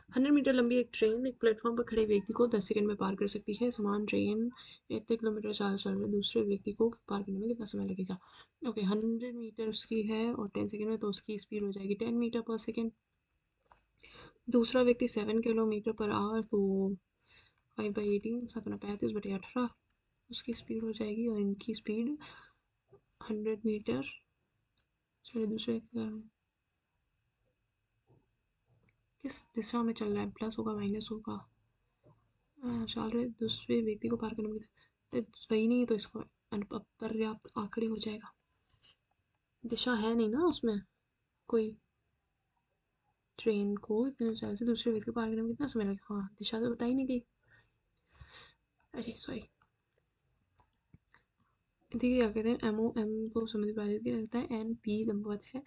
100 मीटर लंबी एक ट्रेन एक प्लेटफॉर्म पर खड़े व्यक्ति को 10 सेकंड में पार कर सकती है। समान ट्रेन इतने किलोमीटर चल रहे दूसरे व्यक्ति को पार करने में कितना समय लगेगा? ओके, 100 मीटर उसकी है और 10 सेकंड में, तो उसकी स्पीड हो जाएगी 10 मीटर पर सेकंड। दूसरा व्यक्ति 7 किलोमीटर पर आवर, तो 5/18 7×35/18 उसकी स्पीड हो जाएगी, और इनकी स्पीड 100 मीटर चलिए दूसरे किस दिशा में चल रहा है, प्लस होगा माइनस होगा, चल रहे दूसरे व्यक्ति को पार करने में वही नहीं, तो इसको अपर्याप्त आंकड़े हो जाएगा। दिशा है नहीं ना उसमें कोई, ट्रेन को इतने चाल से दूसरे व्यक्ति को पार करने में कितना समय लगेगा, हाँ दिशा तो बताई नहीं गई, अरे सॉरी। देखिए क्या कहते हैं, एम ओ एम को विभाजित किया जाता है, एन पी लंबवत है,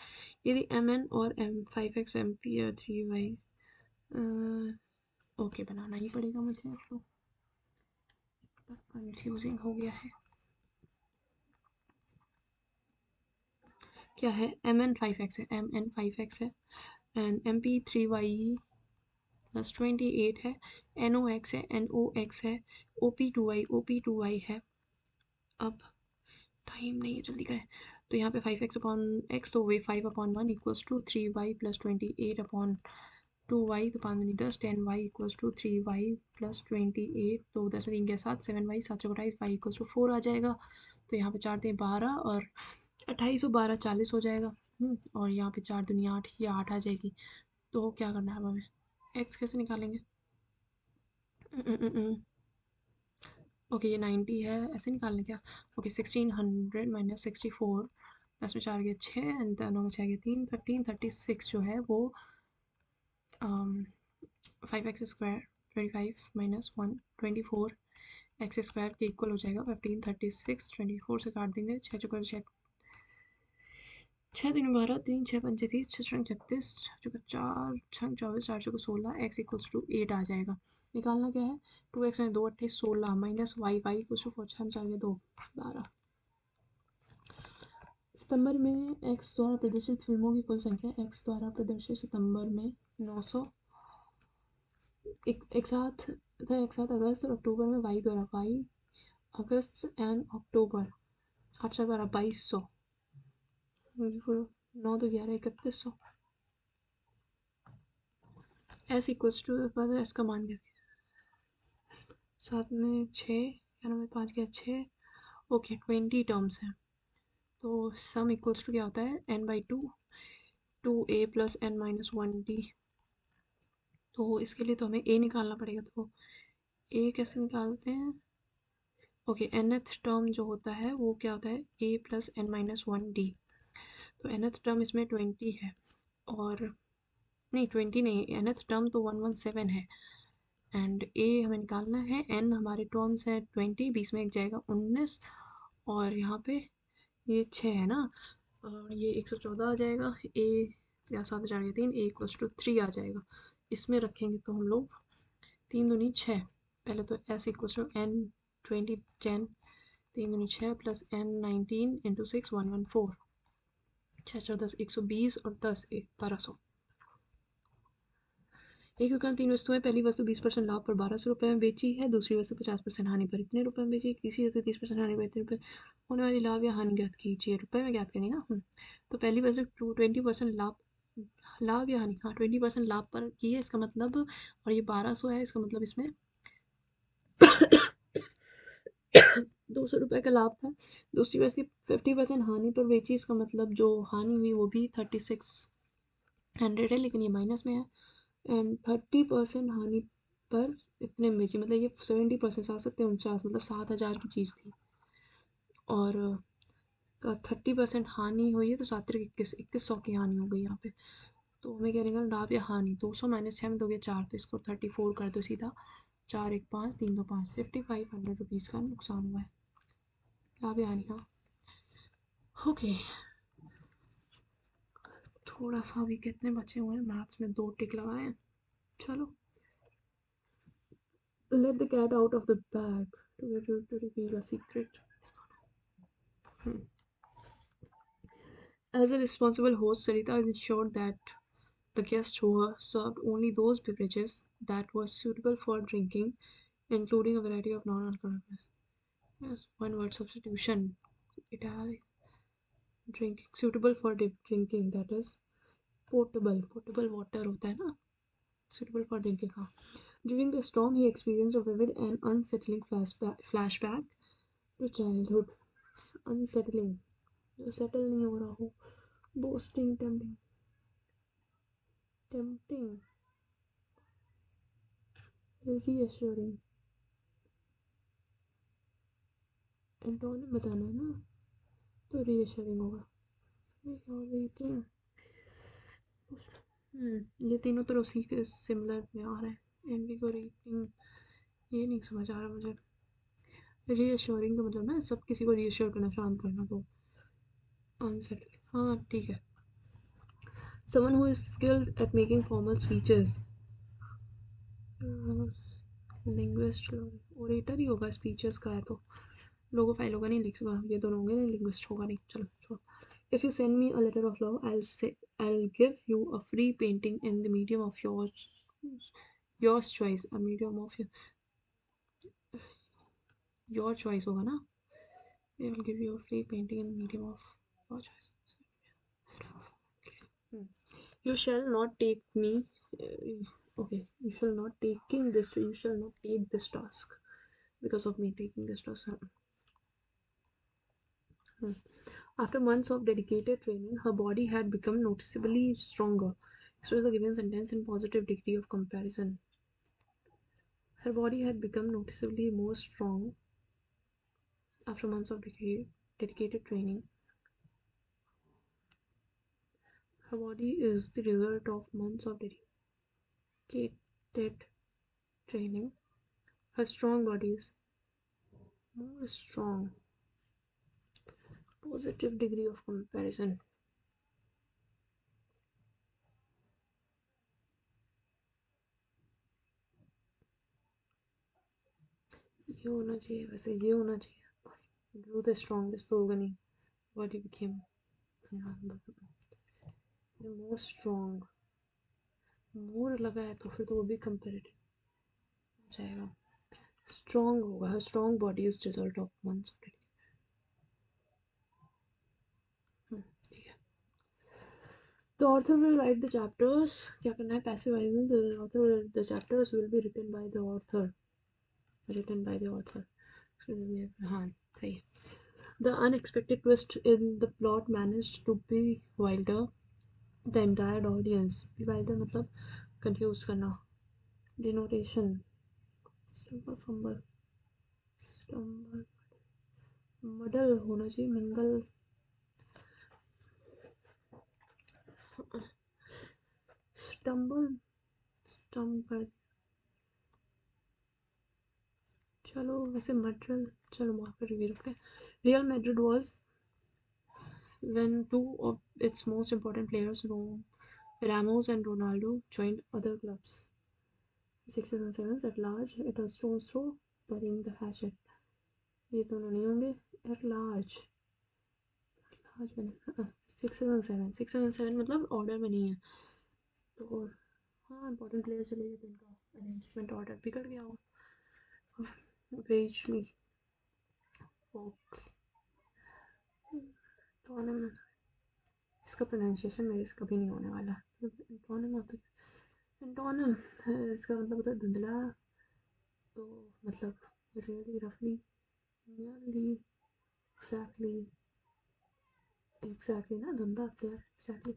यदि एम एन और एम 5x एम पी और 3y, ओके बनाना ही पड़ेगा मुझे, अब तो कंफ्यूजिंग हो गया है। क्या है, एम एन 5x है, एम एन 5x है, and M P 3y plus 28 है, एन ओ एक्स है, एन ओ एक्स है, ओ पी 2y है। अब टाइम नहीं है, जल्दी करें, तो यहाँ पे 5x अपॉन एक्स, तो वे 5/1 equals to 3y plus 28/2y, तो 5 दूनी 10, 10y equals to 3y plus 28, तो 10 में 3 के साथ 7y 7 चौक 28, y इक्वल्स टू 4 आ जाएगा, तो यहाँ पे 4 दें 12 और 28 और 12 40 हो जाएगा। और यहाँ पे 4 दूनी 8, ये 8 आ जाएगी, तो क्या करना है अब हमें, x कैसे निकालेंगे, ओके ये 90 है, ऐसे निकालने क्या, ओके 1600 माइनस 64, 10 में 4 गया 6 एंड 9 में 6 गया 3, 1536 जो है वो 5x square 25 minus 1 24 x square के इक्वल हो जाएगा। 1536 24 से काट देंगे, 6 चौका 6, 6 3 12, 3 6 5 30, 6 छंग 36, 4 छंग 24, 4 चौका 16, एक्स इक्वल्स टू 8 आ जाएगा। निकालना क्या है, 2x में 2 28 16 माइनस वाई इक्वल्स टू 4 6 4 2 12। सितंबर में एक्स द्वारा प्रदर्शित फिल्मों की कुल संख्या, एक्स द्वारा प्रदर्शित सितंबर में 900, एक साथ था, एक साथ अगस्त और अक्टूबर में वाई द्वारा, वाई अगस्त एंड अक्टूबर 8 से 12 2200, 9 तो 11 3100, एस इक्वल्स टू एस का मान क्या, 7 में 6 या में 5 गया 6, ओके 20 टर्म्स हैं, तो सम इक्वल्स टू क्या होता है, n/2 2a plus n minus 1d, तो इसके लिए तो हमें a निकालना पड़ेगा, तो a कैसे निकालते हैं, ओके nth टर्म जो होता है वो क्या होता है, a plus n minus 1d, तो nth टर्म इसमें 20 है, और नहीं 20 नहीं, nth टर्म तो 117 है, एंड a हमें निकालना है, n हमारे टर्म्स हैं 20, 20 में एक जाएगा 19, और यहाँ पे ये 6 है ना, और ये 114 आ जाएगा, a या 7 4 3, a इक्वल्स टू 3 आ जाएगा, इसमें रखेंगे तो हम लोग 3 दूनी 6, पहले तो s इक्वल्स टू n 20 10 3 दूनी 6 प्लस n 19 इंटू 6 114 6 4 10 120 और 10 1200। एक दुकान 3 वस्तुएं, पहली वस्तु 20% लाभ पर 1200 रुपये में बेची है, दूसरी वस्तु 50% हानि पर इतने रुपए में बेची, तीसरी वस्तु 30% हानि पर इतने रुपये। होने वाली लाभ या हानि ज्ञात कीजिए, रुपए में ज्ञात करनी ना। तो पहली वस्तु 20% लाभ या हानि, हाँ 20% लाभ पर की है, इसका मतलब, और ये 1200 है, इसका मतलब इसमें 200 रुपये का लाभ था। दूसरी वस्तु 50% हानि पर बेची, इसका मतलब जो हानि हुई वो भी 3600 है, लेकिन ये माइनस में है। एंड 30% हानि पर इतने में बेची, मतलब ये 70%, 7 मतलब 7000 की चीज़ थी, और 30% हानि हुई है, तो 2100 की हानि हो गई यहाँ पे। तो हमें क्या रहेगा, लाभ या हानि, 200 माइनस 6 में दोगे 4, तो इसको 34 कर दो सीधा, 4 1 5 3 2 5, 5500 रुपीज़ का नुकसान हुआ है, लाभ या हानि। हाँ ओके, थोड़ा सा अभी कितने बचे हुए हैं, मैथ्स में 2 टिक लगाए हैं। चलो, let the cat out of the bag to reveal a secret. As a responsible host, Sarita ensured that the guests were served only those beverages that were suitable for drinking, including a variety of non-alcoholic. Yes, one word substitution. Italic. Drinking suitable for drinking, that is potable. Potable water होता है ना, suitable for drinking. हाँ. During the storm, he experienced a vivid and unsettling flashback to childhood. Unsettling. जो settle नहीं हो रहा हो. Boasting, tempting, reassuring. Antonym बताना है ना, तो reassuring होगा. Reassuring. ये तीनों तो उसी के सिमिलर में आ रहे हैं. इनविगोरेटिंग, ये नहीं समझ आ रहा मुझे. रीअश्योरिंग का मतलब ना सब किसी को रीअश्योर करना, शांत करना. तो अनसेटल, हाँ ठीक है. Someone who is skilled at making formal speeches, linguist, orator ही होगा, स्पीचेस का है तो लोगो फाइल होगा नहीं, लिखा ये दोनों होंगे नहीं, लिंग्विस्ट होगा नहीं. चलो छोड़ो. If you send me a letter of love, I'll give you a free painting in the medium of yours choice. A medium of your choice होगा ना. I will give you a free painting in the medium of your choice. You shall not take me. Okay, you shall not taking this. You shall not take this task because of me taking this task. After months of dedicated training, her body had become noticeably stronger. This was the given sentence in positive degree of comparison. Her body had become noticeably more strong after months of dedicated training. Her body is the result of months of dedicated training. Her strong body is more strong. Positive degree of comparison. ये होना चाहिए, वैसे ये होना चाहिए. Grew the strongest तो होगा नहीं. Body became more strong. More लगा है तो फिर तो वो भी comparative हो जाएगा. Strong होगा. Her strong body is result of months of dedication. ठीक है. The author will write the chapters. क्या करना है, passive voice में. The chapters will be written by the author. हाँ सही है. The unexpected twist in the plot managed to bewilder the entire audience. Bewilder मतलब confuse करना. Denotation. Stumble. Muddle होना चाहिए. Mingle. Stumble. चलो वैसे Madrid, चलो वहाँ पर रिव्यू रखते हैं. Real Madrid was when two of its most important players, Ramos and Ronaldo, joined other clubs. 6s and 7s at large at a stone's throw, burying the hatchet. ये दोनों नहीं होंगे। एट लार्ज, लार्ज बने 6 और 7 मतलब order में नहीं है तो हाँ इंपॉर्टेंट प्लेयर चले गए तो इनका अरेंजमेंट ऑर्डर बिगड़ गया होगा। वेजली फॉक्स टॉर्नामेंट, इसका प्रोनाउंसिएशन मेरे से कभी नहीं होने वाला। एंटोनिम ऑफ एंटोनिम, इसका मतलब होता है धुंधला, तो मतलब रियली रफली नियरली एग्जैक्टली, एग्जैक्टली ना धुंधला clear exactly.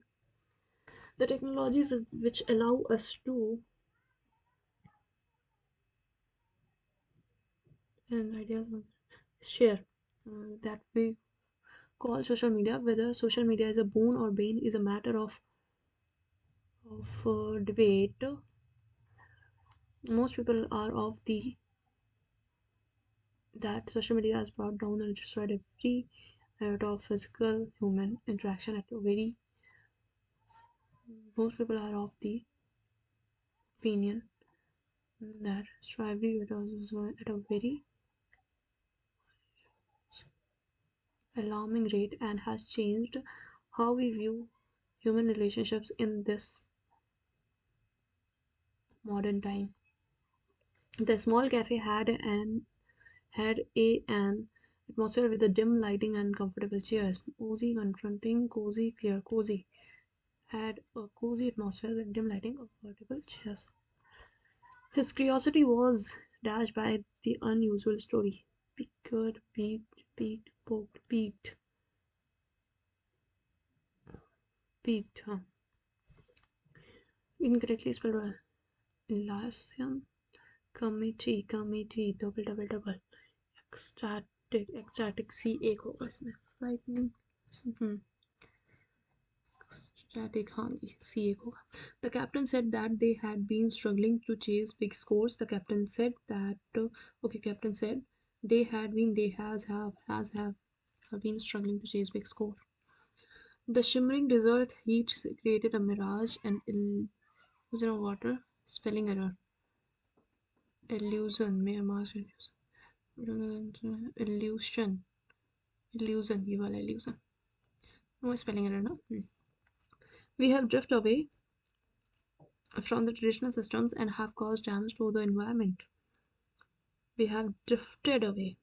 The technologies which allow us to and ideas share that we call social media. Whether social media is a boon or bane is a matter of debate. Most people are of the that social media has brought down and destroyed every iota of physical human interaction at a very. Most people are of the opinion that every iota is at a very alarming rate and has changed how we view human relationships in this modern time. The small cafe had an atmosphere with the dim lighting and comfortable chairs. Cozy, confronting, cozy, clear, cozy. Had a cozy atmosphere with dim lighting, comfortable chairs. His curiosity was dashed by the unusual story. Peeked, peeked, peeked, poked, peeked, peeked. Huh? Incorrectly spelled. Elation, committee, committee, double, double, double. Ecstatic, ecstatic. C एक होगा इसमें. Frightening. Static, हाँ जी, C एक होगा. The captain said that they had been struggling to chase big scores. The captain said that okay, captain said they had been, they have been struggling to chase big score. The shimmering desert heat created a mirage, an illusion of water. Spelling error. Illusion, mere mass illusion. Illusion, ये वाला illusion. No spelling error, no. We have drifted away from the traditional systems and have caused damage to the environment. We have drifted away.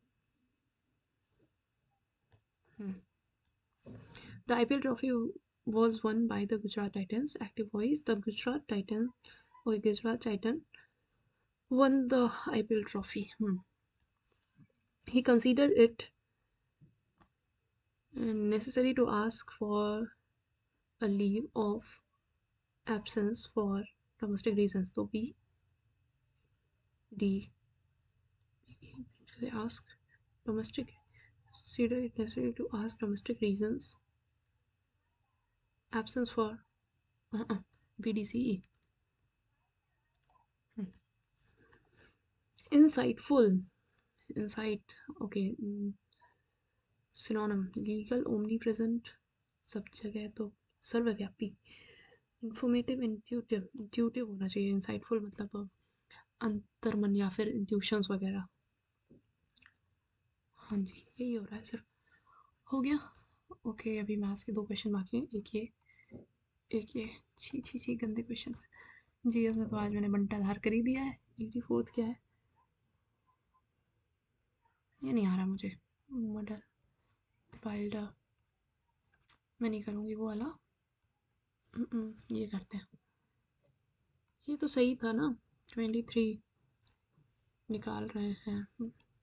The IPL trophy was won by the Gujarat Titans. Active voice. The Gujarat Titan, or Gujarat Titan, won the IPL trophy. He considered it necessary to ask for a leave of absence for domestic reasons. So they ask domestic. Consider it necessary to ask domestic reasons. Absence for BDCE. Insightful. Insight. Okay. Synonym. Legal, omnipresent, सब जगह तो सर्वव्यापी. Informative, intuitive होना चाहिए. Insightful मतलब अंतर्मन या फिर इंट्यूशंस वगैरह. हाँ जी, यही हो रहा है सर. हो गया. ओके, अभी मैथ्स के 2 क्वेश्चन बाकी हैं. एक ये छी छी छी गंदे क्वेश्चन है. जीएस में तो आज मैंने बंटा धार कर ही दिया है. 84th क्या है ये नहीं आ रहा मुझे. मॉडल डिवाइड, मैं नहीं करूँगी वो वाला. ये करते हैं. ये तो सही था ना. 23 निकाल रहे हैं.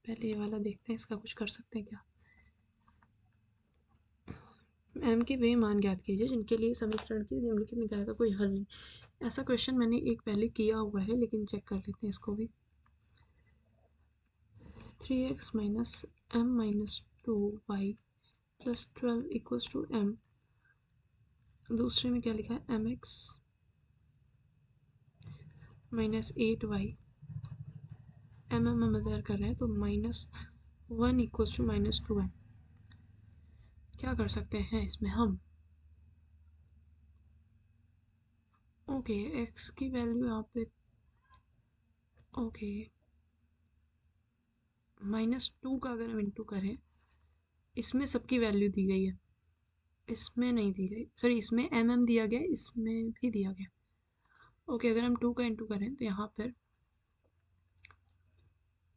पहले ये वाला देखते हैं, इसका कुछ कर सकते हैं क्या. एम के वे मान ज्ञात कीजिए जिनके लिए समीकरण की निम्नलिखित निकाय का कोई हल नहीं. ऐसा क्वेश्चन मैंने एक पहले किया हुआ है, लेकिन चेक कर लेते हैं इसको भी. 3x minus M minus 2y plus 12 equals to M. दूसरे में क्या लिखा है, M X minus 8y. M M हम इधर कर रहे हैं तो -1 इक्वल्स टू -2m. क्या कर सकते हैं इसमें हम. ओके, एक्स की वैल्यू यहाँ पे. ओके, -2 का अगर हम इंटू करें, इसमें सबकी वैल्यू दी गई है, इसमें नहीं दी गई, सॉरी इसमें दिया गया, इसमें भी दिया गया। ओके, अगर हम 2 का इंटू करें तो यहाँ पर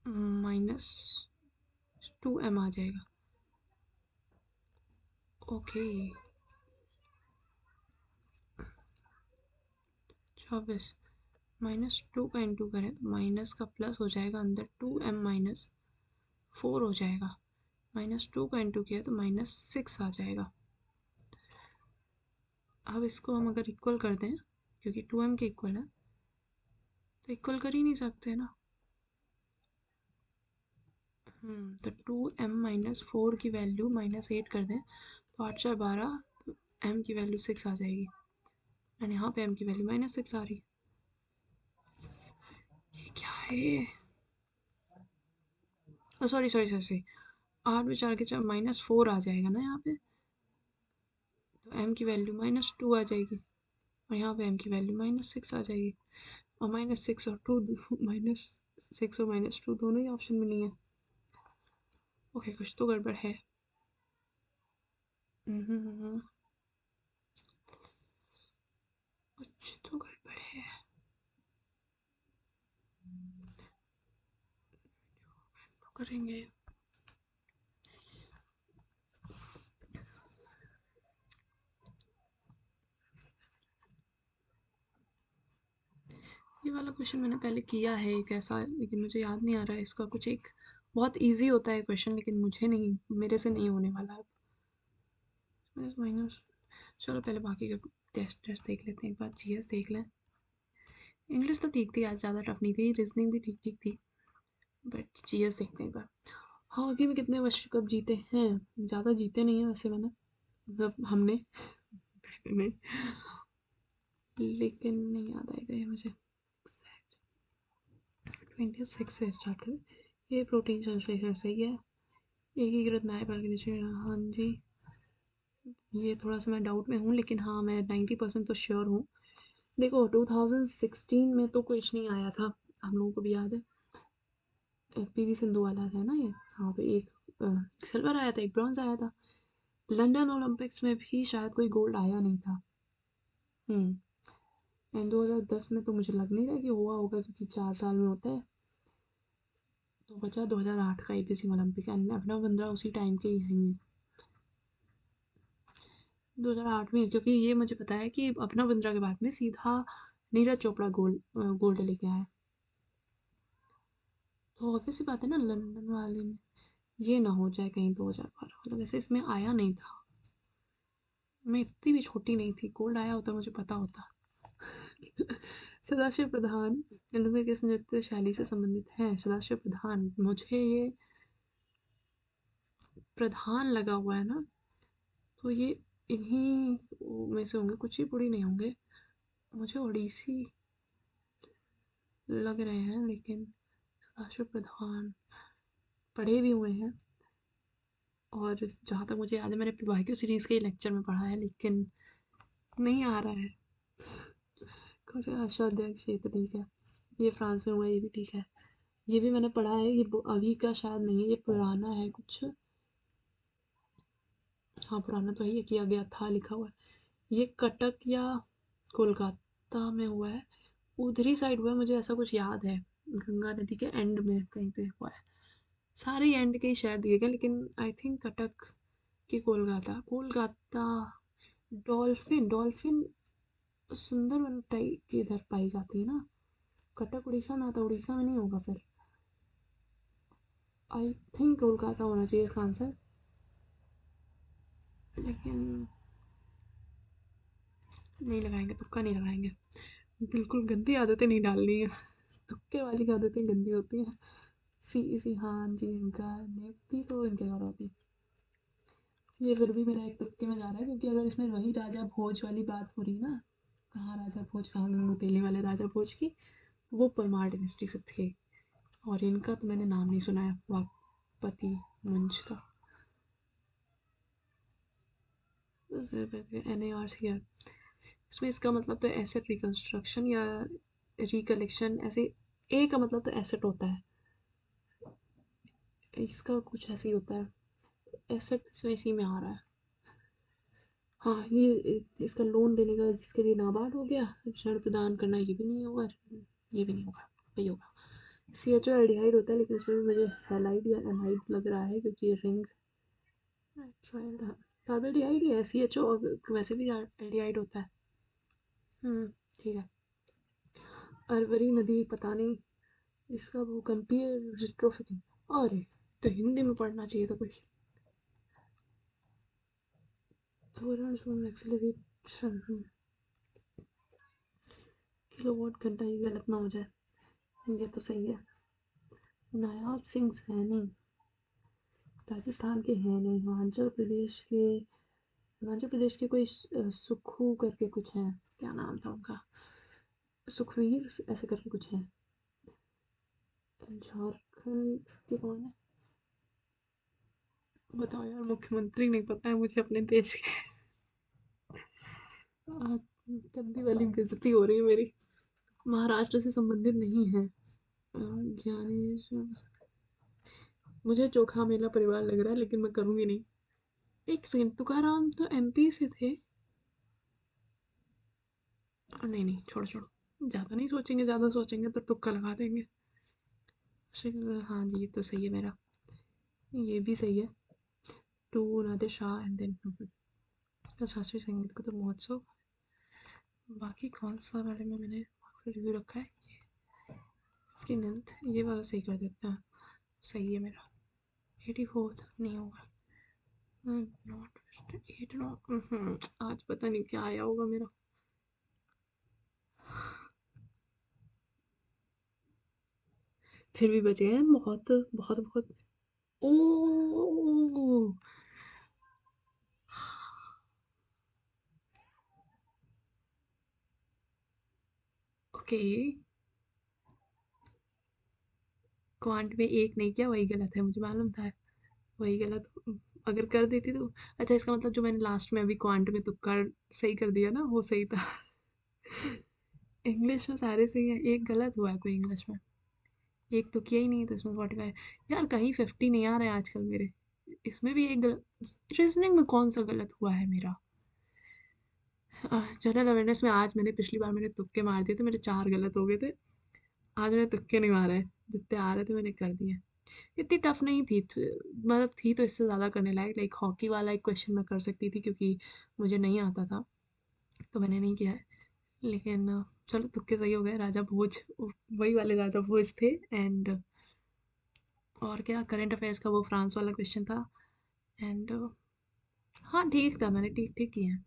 -2m आ जाएगा। ओके 24 -2 का इंटू करें तो माइनस का प्लस हो जाएगा अंदर, 2m-4 हो जाएगा। -2 का इंटू किया तो -6 आ जाएगा। अब इसको हम अगर इक्वल कर दें, क्योंकि 2m के इक्वल है, तो इक्वल कर ही नहीं सकते ना। तो 2m-4 की वैल्यू -8 कर दें तो 8 4 12, तो m की वैल्यू 6 आ जाएगी, एंड यहाँ पे m की वैल्यू -6 आ रही। ये क्या है? सॉरी सॉरी सॉरी सॉरी, 8 में 4 के 4 -4 आ जाएगा ना यहाँ पे, तो m की वैल्यू -2 आ जाएगी, और यहाँ पे m की वैल्यू -6 आ जाएगी। और -6 और 2, -6 और -2 दोनों ही ऑप्शन में नहीं है। ओके, कुछ तो गड़बड़ है। कुछ तो गड़बड़ है। तो करेंगे। ये वाला क्वेश्चन मैंने पहले किया है एक ऐसा, लेकिन मुझे याद नहीं आ रहा है इसका। कुछ एक बहुत इजी होता है क्वेश्चन, लेकिन मुझे नहीं, मेरे से नहीं होने वाला है। माइनस माइनस, चलो पहले बाकी के टेस्ट देख लेते हैं एक बार। जीएस देख लें। इंग्लिश तो ठीक थी आज, ज़्यादा टफ नहीं थी। रीजनिंग भी ठीक ठीक थी, बट जीएस देखते हैं एक बार। हॉकी में कितने विश्व कप जीते हैं? ज़्यादा जीते नहीं है वैसे मैंने, मतलब हमने नहीं, लेकिन नहीं याद आएगा ये मुझे। 26 से स्टार्ट करें। ये प्रोटीन संश्लेषण सही है। एकीकृत न्यायपाल के नीचे, हाँ जी। ये थोड़ा सा मैं डाउट में हूँ, लेकिन हाँ मैं 90% तो श्योर हूँ। देखो 2016 में तो कुछ नहीं आया था, हम लोगों को भी याद है। पीवी सिंधु वाला था ना ये। हाँ, तो एक सिल्वर आया था, एक ब्रॉन्ज आया था। लंदन ओलंपिक्स में भी शायद कोई गोल्ड आया नहीं था। एंड 2010 में तो मुझे लग नहीं रहा कि हुआ होगा, क्योंकि 4 साल में होता है। तो बचा 2008 का Beijing Olympic, and Abhinav Bindra उसी टाइम के ही हैं। 2008 में, क्योंकि ये मुझे पता है कि अभिनव बिंद्रा के बाद में सीधा नीरज चोपड़ा गोल्ड लेके आया। तो ऑब्वियस सी बात है ना, लंदन वाले में ये ना हो जाए कहीं 2012, मतलब वैसे इसमें आया नहीं था। मैं इतनी भी छोटी नहीं थी, गोल्ड आया होता मुझे पता होता। सदाशिव प्रधान लंदन किस नृत्य शैली से संबंधित हैं? सदाशिव प्रधान, मुझे ये प्रधान लगा हुआ है ना, तो ये इन्हीं में से होंगे, कुचिपुड़ी नहीं होंगे। मुझे ओडिसी लग रहे हैं, लेकिन सदाशिव प्रधान पढ़े भी हुए हैं, और जहाँ तक मुझे याद है मैंने वाहिक्यू सीरीज़ के लेक्चर में पढ़ा है, लेकिन नहीं आ रहा है। राष्ट्राध्यक्ष ये तो ठीक है, ये फ्रांस में हुआ, ये भी ठीक है। ये भी मैंने पढ़ा है, ये अभी का शायद नहीं है, ये पुराना है कुछ। हाँ पुराना तो है, ये किया गया था लिखा हुआ है। ये कटक या कोलकाता में हुआ है, उधरी साइड हुआ है, मुझे ऐसा कुछ याद है। गंगा नदी के एंड में कहीं पे हुआ है। सारे एंड के ही शहर दिए गए, लेकिन आई थिंक कटक की Kolkata. Kolkata dolphin, dolphin Sundarbans type के इधर पाई जाती है ना। कटक उड़ीसा में आता, उड़ीसा में नहीं होगा फिर। आई थिंक कोलकाता होना चाहिए इसका आंसर, लेकिन नहीं लगाएंगे, तुक्का नहीं लगाएंगे। बिल्कुल गंदी आदतें नहीं डालनी है। तुक्के वाली आदतें गंदी होती हैं। सी सी, हाँ जी, इनका नियुक्ति तो इनके द्वारा होती है। ये फिर भी मेरा एक तुक्के में जा रहा है, क्योंकि अगर इसमें वही राजा भोज वाली बात हो रही ना, कहाँ राजा भोज, कहाँ गंगोतेली वाले राजा भोज की, तो वो परमार डिनेस्टी से थे। और इनका तो मैंने नाम नहीं सुना है, वाकपति मंच का। NARC है इसमें। इसका मतलब तो एसेट रिकंस्ट्रक्शन या रिकलेक्शन, ऐसे। ए का मतलब तो एसेट होता है, इसका कुछ ऐसे ही होता है, एसेट इसमें इसी में आ रहा है। हाँ, ये इसका लोन देने का जिसके लिए नाबार्ड हो गया, ऋण प्रदान करना ये भी नहीं होगा, ये भी नहीं होगा, वही होगा। CHO एल्डिहाइड होता है, लेकिन इसमें भी मुझे हैलाइड या एनाइड लग रहा है, क्योंकि ये रिंग कार्बोल्डिहाइड ही है। CHO वैसे भी एल्डिहाइड होता है। ठीक है। अरवरी नदी पता नहीं, इसका भूकंपीय रिट्रोफिटिंग, अरे तो हिंदी में पढ़ना चाहिए था कुछ। एक्सेलरेशन किलोवाट घंटा, ये गलत ना हो जाए, ये तो सही है। नायाब सिंह सैनी राजस्थान के हैं नहीं, हिमाचल प्रदेश के कोई सुखू करके कुछ है, क्या नाम था उनका, सुखवीर ऐसे करके कुछ है। झारखंड के कौन है बताओ यार, मुख्यमंत्री नहीं पता है मुझे अपने देश के। आज गंदी वाली बेइज्जती हो रही है मेरी। महाराष्ट्र से संबंधित नहीं है। ज्ञानेश्वर, मुझे चोखा मेला परिवार लग रहा है, लेकिन मैं करूंगी नहीं। एक सेकंड, तुकाराम तो MP से थे। नहीं नहीं, छोड़ो छोड़ो, ज़्यादा नहीं सोचेंगे, ज़्यादा सोचेंगे तो तुक्का लगा देंगे। हाँ जी, ये तो सही है मेरा, ये भी सही है। To Nadir Shah and then शास्त्रीय संगीत को तो महोत्सव। बाकी कौन सा वाले में मैंने रिव्यू रखा है, ये 59th, ये वाला सही कर देते हैं, सही है मेरा। 84th नहीं होगा, नॉट 8 नॉट, आज पता नहीं क्या आया होगा मेरा। फिर भी बचे हैं बहुत बहुत बहुत। ओ ओके, क्वांट में एक नहीं किया, वही गलत है, मुझे मालूम था वही गलत। अगर कर देती तो अच्छा, इसका मतलब जो मैंने लास्ट में अभी क्वांट में तुक्का सही कर दिया ना, वो सही था। इंग्लिश में सारे सही है, एक गलत हुआ है कोई इंग्लिश में, एक तो किया ही नहीं, तो इसमें 45। यार कहीं 50 नहीं आ रहे हैं आजकल मेरे, इसमें भी एक गलत। रीजनिंग में कौन सा गलत हुआ है मेरा। जनरल अवेयरनेस में आज मैंने, पिछली बार मैंने तुक्के मार दिए थे, मेरे 4 गलत हो गए थे। आज मैंने तुक्के नहीं मारे, जितने आ रहे थे मैंने कर दिए। इतनी टफ नहीं थी, मतलब थी तो इससे ज़्यादा करने लायक, लाइक हॉकी वाला एक क्वेश्चन मैं कर सकती थी, क्योंकि मुझे नहीं आता था, तो मैंने नहीं किया है। लेकिन चलो तुक्के सही हो गए। राजा भोज, वही वाले राजा भोज थे। एंड और क्या, करंट अफेयर्स का वो फ्रांस वाला क्वेश्चन था। एंड हाँ ठीक था, मैंने ठीक ठीक किए हैं।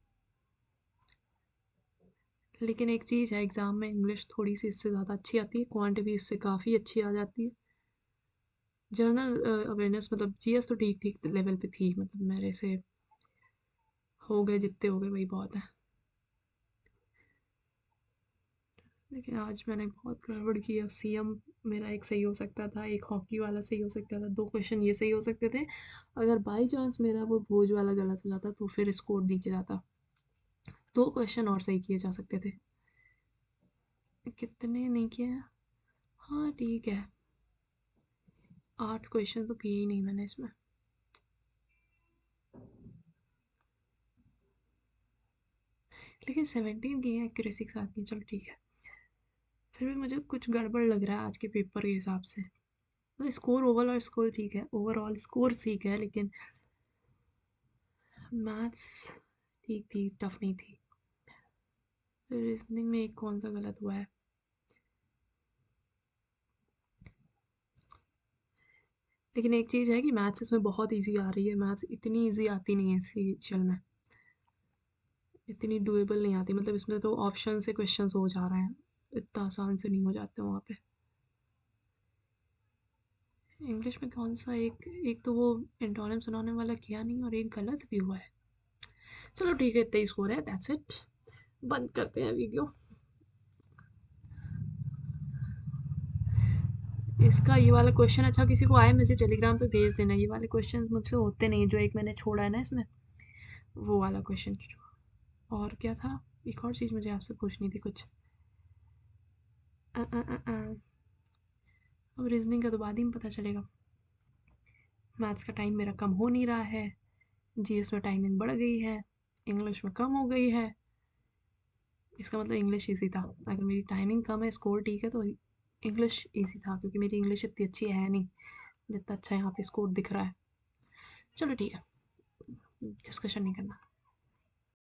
लेकिन एक चीज़ है, एग्ज़ाम में इंग्लिश थोड़ी सी इससे ज़्यादा अच्छी आती है, क्वांट भी इससे काफ़ी अच्छी आ जाती है। जनरल अवेयरनेस मतलब GS तो ठीक ठीक लेवल पे थी, मतलब मेरे से हो गए जितने हो गए वही बहुत है। लेकिन आज मैंने बहुत गड़बड़ की। अब CM मेरा एक सही हो सकता था, एक हॉकी वाला सही हो सकता था, 2 क्वेश्चन ये सही हो सकते थे। अगर बाई चांस मेरा वो भोज वाला गलत हो जाता तो फिर स्कोर नीचे जाता। 2 क्वेश्चन और सही किए जा सकते थे। कितने नहीं किए हैं? हाँ ठीक है, 8 क्वेश्चन तो किए ही नहीं मैंने इसमें। लेकिन 17 किए हैं एक्यूरेसी के साथ, नहीं चलो ठीक है। फिर भी मुझे कुछ गड़बड़ लग रहा है आज के पेपर के हिसाब से। मतलब स्कोर, ओवरऑल स्कोर ठीक है, ओवरऑल स्कोर ठीक है, लेकिन मैथ्स ठीक थी, टफ नहीं थी। रीजनिंग में एक कौन सा गलत हुआ है। लेकिन एक चीज़ है कि मैथ्स इसमें बहुत इजी आ रही है, मैथ्स इतनी इजी आती नहीं है CGL में, इतनी डुएबल नहीं आती, मतलब इसमें तो ऑप्शन से क्वेश्चंस हो जा रहे हैं, इतना आसान से नहीं हो जाते वहाँ पे। इंग्लिश में कौन सा एक तो वो एंटोनिम सिनोनिम वाला किया नहीं, और एक गलत भी हुआ है। चलो ठीक है, इतना ही स्कोर है, दैट्स इट, बंद करते हैं वीडियो। इसका ये वाला क्वेश्चन अच्छा किसी को आए मुझे टेलीग्राम पे भेज देना, ये वाले क्वेश्चन मुझसे होते नहीं, जो एक मैंने छोड़ा है ना इसमें, वो वाला क्वेश्चन। और क्या था, एक और चीज़ मुझे आपसे पूछनी थी कुछ। अब रीजनिंग का तो बाद ही में पता चलेगा। मैथ्स का टाइम मेरा कम हो नहीं रहा है, जीएस में टाइमिंग बढ़ गई है, इंग्लिश में कम हो गई है। इसका मतलब इंग्लिश ईजी था। अगर मेरी टाइमिंग कम है, स्कोर ठीक है, तो इंग्लिश ईजी था, क्योंकि मेरी इंग्लिश इतनी अच्छी है नहीं जितना अच्छा यहाँ पे स्कोर दिख रहा है। चलो ठीक है, डिस्कशन नहीं करना।